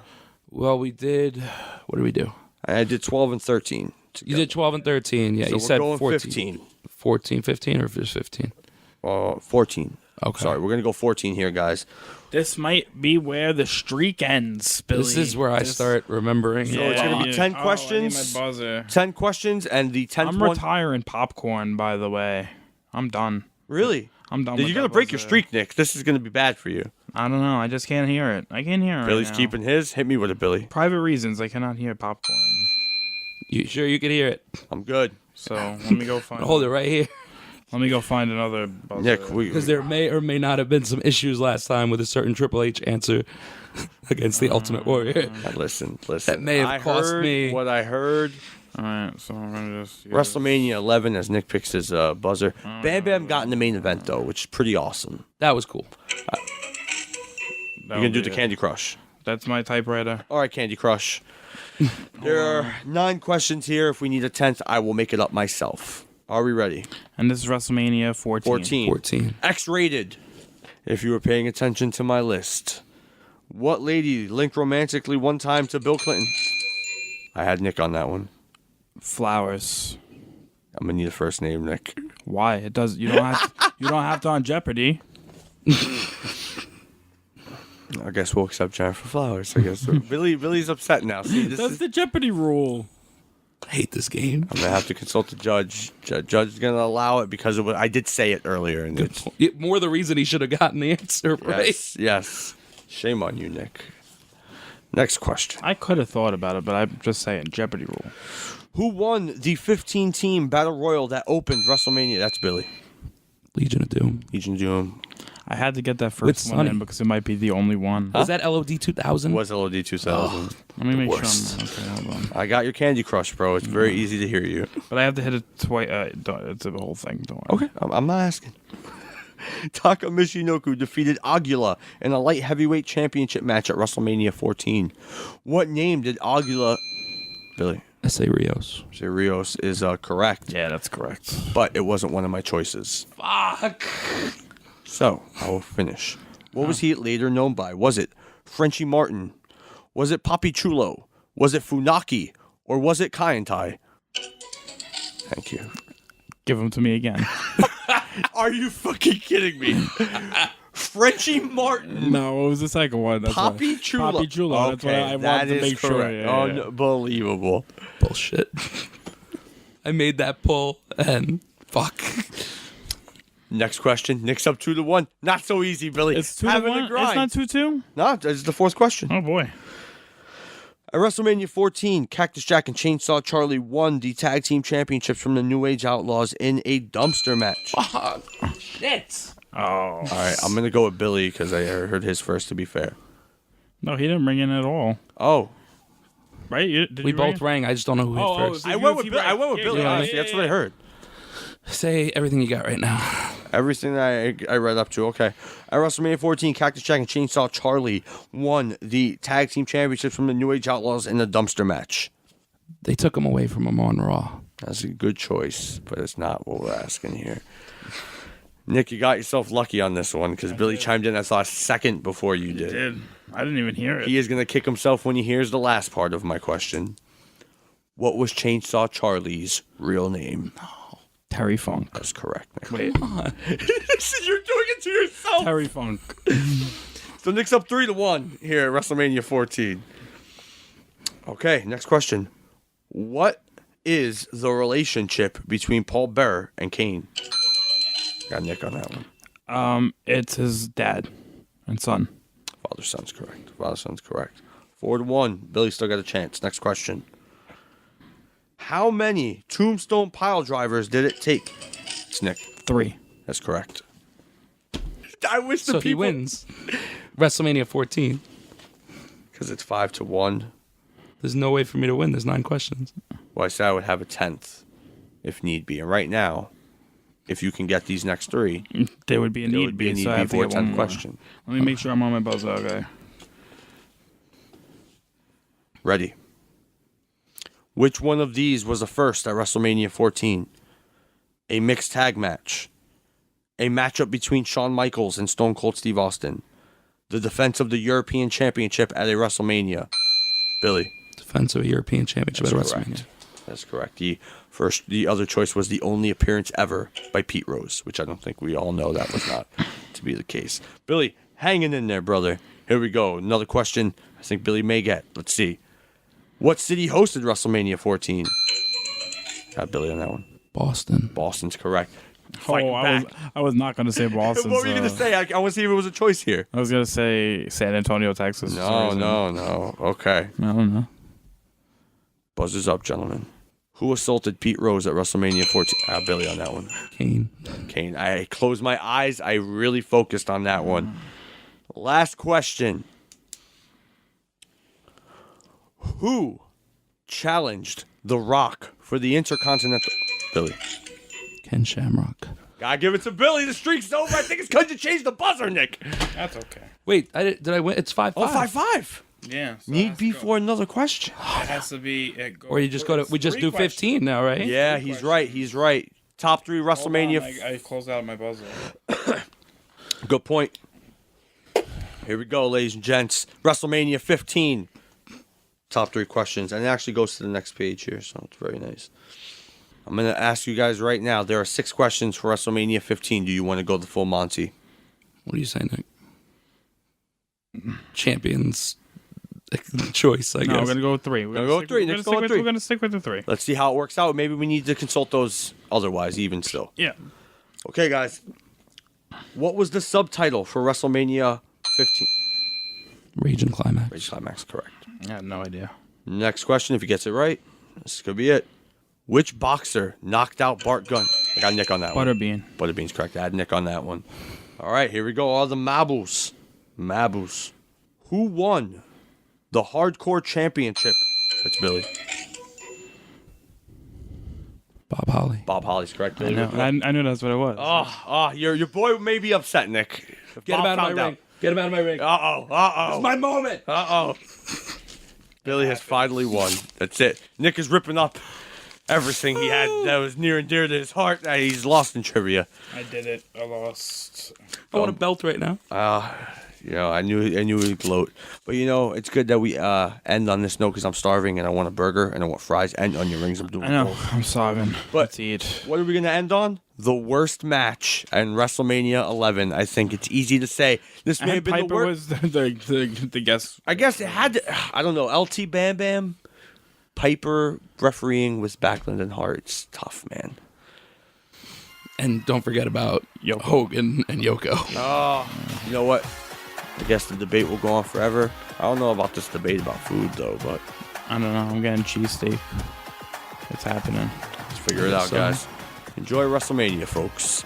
Speaker 1: Well, we did... What did we do?
Speaker 2: I did 12 and 13.
Speaker 1: You did 12 and 13, yeah.
Speaker 2: So
Speaker 1: you said 14.
Speaker 2: 15.
Speaker 1: 14, 15, or just 15?
Speaker 2: 14.
Speaker 1: Okay.
Speaker 2: Sorry, we're going to go 14 here, guys.
Speaker 3: This might be where the streak ends, Billy.
Speaker 1: This is where I start remembering.
Speaker 2: So it's going to be 10 questions.
Speaker 3: I need my buzzer.
Speaker 2: 10 questions, and the 10th
Speaker 3: I'm
Speaker 2: one...
Speaker 3: retiring popcorn, by the way. I'm done.
Speaker 2: Really?
Speaker 3: I'm done.
Speaker 2: You're going to break your streak, Nick. This is going to be bad for you.
Speaker 3: I don't know. I just can't hear it. I can't hear it.
Speaker 2: Billy's
Speaker 3: right now.
Speaker 2: keeping his. Hit me with it, Billy.
Speaker 3: Private reasons. I cannot hear popcorn.
Speaker 1: You sure you can hear it?
Speaker 2: I'm good.
Speaker 3: So let me go find.
Speaker 1: Hold it right here.
Speaker 3: Let me go find another buzzer.
Speaker 2: Nick,
Speaker 1: because there may or may not have been some issues last time with a certain Triple H answer against the Ultimate Warrior.
Speaker 2: Listen.
Speaker 1: That may have cost me
Speaker 2: what I heard.
Speaker 3: All right, so I'm gonna just
Speaker 2: WrestleMania 11 as Nick picks his buzzer. Bam Bam got in the main event though, which is pretty awesome.
Speaker 1: That was cool.
Speaker 2: You're gonna do the Candy Crush.
Speaker 3: That's my typewriter.
Speaker 2: All right, Candy Crush. There are 9 questions here. If we need a 10th, I will make it up myself. Are we ready?
Speaker 3: And this is WrestleMania 14.
Speaker 2: 14. X-rated. If you were paying attention to my list. What lady linked romantically one time to Bill Clinton? I had Nick on that one.
Speaker 3: Flowers.
Speaker 2: I'm gonna need a first name, Nick.
Speaker 3: Why? It does. You don't have to on Jeopardy.
Speaker 2: I guess we'll accept Jennifer Flowers. I guess Billy's upset now. See,
Speaker 3: That's the Jeopardy rule.
Speaker 1: I hate this game.
Speaker 2: I'm gonna have to consult the judge. Judge is gonna allow it because I did say it earlier. And
Speaker 1: More the reason he should have gotten the answer right.
Speaker 2: Yes. Shame on you, Nick. Next question.
Speaker 3: I could have thought about it, but I'm just saying Jeopardy rule.
Speaker 2: Who won the 15-team Battle Royal that opened WrestleMania? That's Billy.
Speaker 1: Legion of Doom.
Speaker 2: Legion of Doom.
Speaker 3: I had to get that
Speaker 1: With
Speaker 3: first one in
Speaker 1: Sonny.
Speaker 3: because it might be the only one.
Speaker 1: Was that LOD 2000?
Speaker 2: Was LOD 2000.
Speaker 3: Let me make
Speaker 1: worst.
Speaker 3: sure. Okay, hold on.
Speaker 2: I got your Candy Crush, bro. It's very easy to hear you.
Speaker 3: But I have to hit it twice. It's a whole thing. Don't worry.
Speaker 2: Okay, I'm not asking. Taka Michinoku defeated Aguila in a light heavyweight championship match at WrestleMania 14. What name did Aguila... Billy.
Speaker 1: S.A. Rios.
Speaker 2: S.A. Rios is correct.
Speaker 3: Yeah, that's correct.
Speaker 2: But it wasn't one of my choices.
Speaker 1: Fuck.
Speaker 2: So, I will finish. What was he later known by? Was it Frenchie Martin? Was it Papi Chulo? Was it Funaki? Or was it Kaientai? Thank you.
Speaker 3: Give them to me again.
Speaker 2: Are you fucking kidding me? Frenchie Martin.
Speaker 3: No, what was the second one? That's
Speaker 2: Papi Chulo.
Speaker 3: Papi Chulo. That's what I wanted to make sure. Yeah.
Speaker 2: Unbelievable.
Speaker 1: Bullshit. I made that pull and fuck.
Speaker 2: Next question. Nick's up 2-1. Not so easy, Billy.
Speaker 3: It's 2-1.
Speaker 2: Having a
Speaker 3: It's
Speaker 2: grind.
Speaker 3: not 2-2.
Speaker 2: No, it's the 4th question.
Speaker 3: Oh boy.
Speaker 2: At WrestleMania 14, Cactus Jack and Chainsaw Charlie won the tag team championships from the New Age Outlaws in a dumpster match.
Speaker 1: Fuck. Shit.
Speaker 3: Oh.
Speaker 2: All right, I'm going to go with Billy because I heard his first, to be fair.
Speaker 3: No, he didn't ring in at all.
Speaker 2: Oh.
Speaker 3: Right?
Speaker 1: We both rang. I just don't know who hit first.
Speaker 2: I went with Billy, honestly. That's what I heard.
Speaker 1: Say everything you got right now.
Speaker 2: Everything that I read up to. Okay. At WrestleMania 14, Cactus Jack and Chainsaw Charlie won the tag team championships from the New Age Outlaws in a dumpster match.
Speaker 1: They took him away from him on Raw.
Speaker 2: That's a good choice, but it's not what we're asking here. Nick, you got yourself lucky on this one because Billy chimed in, I saw, a second before you did.
Speaker 3: I didn't even hear it.
Speaker 2: He is going to kick himself when he hears the last part of my question. What was Chainsaw Charlie's real name?
Speaker 3: Terry Funk.
Speaker 2: That's correct, Nick.
Speaker 3: Wait.
Speaker 2: You're doing it to yourself.
Speaker 3: Terry Funk.
Speaker 2: So Nick's up 3-1 here at WrestleMania 14. Okay, next question. What is the relationship between Paul Bearer and Kane? Got Nick on that one.
Speaker 3: It's his dad and son.
Speaker 2: Father-son's correct. Father-son's correct. 4-1. Billy still got a chance. Next question. How many tombstone pile drivers did it take? It's Nick.
Speaker 3: 3.
Speaker 2: That's correct. I wish the
Speaker 1: So
Speaker 2: people...
Speaker 1: he wins. WrestleMania 14.
Speaker 2: Because it's 5-1.
Speaker 1: There's no way for me to win. There's 9 questions.
Speaker 2: Well, I said I would have a 10th if need be. And right now, if you can get these next 3...
Speaker 3: There would be a need be. So I have to
Speaker 2: for a
Speaker 3: get one
Speaker 2: 10th
Speaker 3: more.
Speaker 2: question.
Speaker 3: Let me make sure I'm on my buzzer. Okay.
Speaker 2: Ready. Which one of these was the first at WrestleMania 14? A mixed tag match. A matchup between Shawn Michaels and Stone Cold Steve Austin. The defense of the European Championship at a WrestleMania. Billy.
Speaker 1: Defense of a European Championship at WrestleMania.
Speaker 2: That's correct. The other choice was the only appearance ever by Pete Rose, which I don't think we all know that was not to be the case. Billy, hanging in there, brother. Here we go. Another question I think Billy may get. Let's see. What city hosted WrestleMania 14? Got Billy on that one.
Speaker 1: Boston.
Speaker 2: Boston's correct.
Speaker 3: I was not going to say Boston.
Speaker 2: What were you going to say? I want to see if it was a choice here.
Speaker 3: I was going to say San Antonio, Texas.
Speaker 2: No. Okay.
Speaker 3: I don't know.
Speaker 2: Buzzers up, gentlemen. Who assaulted Pete Rose at WrestleMania 14? Billy on that one. Kane. I closed my eyes. I really focused on that one. Last question. Who challenged The Rock for the Intercontinental... Billy.
Speaker 1: Ken Shamrock.
Speaker 2: Gotta give it to Billy. The streak's over. I think it's because you changed the buzzer, Nick.
Speaker 3: That's okay.
Speaker 1: Wait, did I win? It's 5-5.
Speaker 2: Oh, 5-5.
Speaker 3: Yeah. So
Speaker 2: Need be for another question.
Speaker 3: It has to be.
Speaker 1: Or you just go to. We just do 15 now, right?
Speaker 2: Yeah, he's right. He's right. Top 3 WrestleMania.
Speaker 3: I closed out my buzzer.
Speaker 2: Good point. Here we go, ladies and gents. WrestleMania 15. Top 3 questions. And it actually goes to the next page here, so it's very nice. I'm going to ask you guys right now. There are 6 questions for WrestleMania 15. Do you want to go the full Monty?
Speaker 1: What do you say, Nick? Champions choice, I guess.
Speaker 3: No, we're going to go with 3. We're going to go with 3. We're going to stick with the 3.
Speaker 2: Let's see how it works out. Maybe we need to consult those otherwise, even still.
Speaker 3: Yeah.
Speaker 2: Okay, guys. What was the subtitle for WrestleMania 15?
Speaker 1: Rage and Climax.
Speaker 2: Rage Climax, correct.
Speaker 3: I have no idea.
Speaker 2: Next question, if he gets it right, this could be it. Which boxer knocked out Bart Gunn? I got Nick on that one.
Speaker 3: Butterbean.
Speaker 2: Butterbean's correct. I had Nick on that one. All right, here we go. All the Mabus. Who won the Hardcore Championship? That's Billy.
Speaker 1: Bob Holly.
Speaker 2: Bob Holly's correct. Billy.
Speaker 3: I knew that's what it was.
Speaker 2: Oh, your boy may be upset, Nick.
Speaker 1: Get him out of my ring. Get him out of my ring.
Speaker 2: Uh-oh.
Speaker 1: It's my moment.
Speaker 2: Billy has finally won. That's it. Nick is ripping up everything he had that was near and dear to his heart. He's lost in trivia.
Speaker 3: I did it. I lost.
Speaker 1: I want a belt right now.
Speaker 2: I knew he'd gloat. But, it's good that we end on this note because I'm starving and I want a burger and I want fries and onion rings. I'm doing
Speaker 3: I know.
Speaker 2: both.
Speaker 3: I'm starving.
Speaker 2: But
Speaker 3: let's eat.
Speaker 2: What are we going to end on? The worst match in WrestleMania 11. I think it's easy to say. This may have been
Speaker 3: Piper
Speaker 2: the worst.
Speaker 3: was the guest.
Speaker 2: I guess it had to. I don't know. LT Bam Bam. Piper refereeing with Backlund and Hart. It's tough, man.
Speaker 1: And don't forget about Hogan and Yoko.
Speaker 2: Oh, you know what? I guess the debate will go on forever. I don't know about this debate about food, though, but...
Speaker 3: I don't know. I'm getting cheesesteak. It's happening.
Speaker 2: Let's figure it out, guys. Enjoy WrestleMania, folks.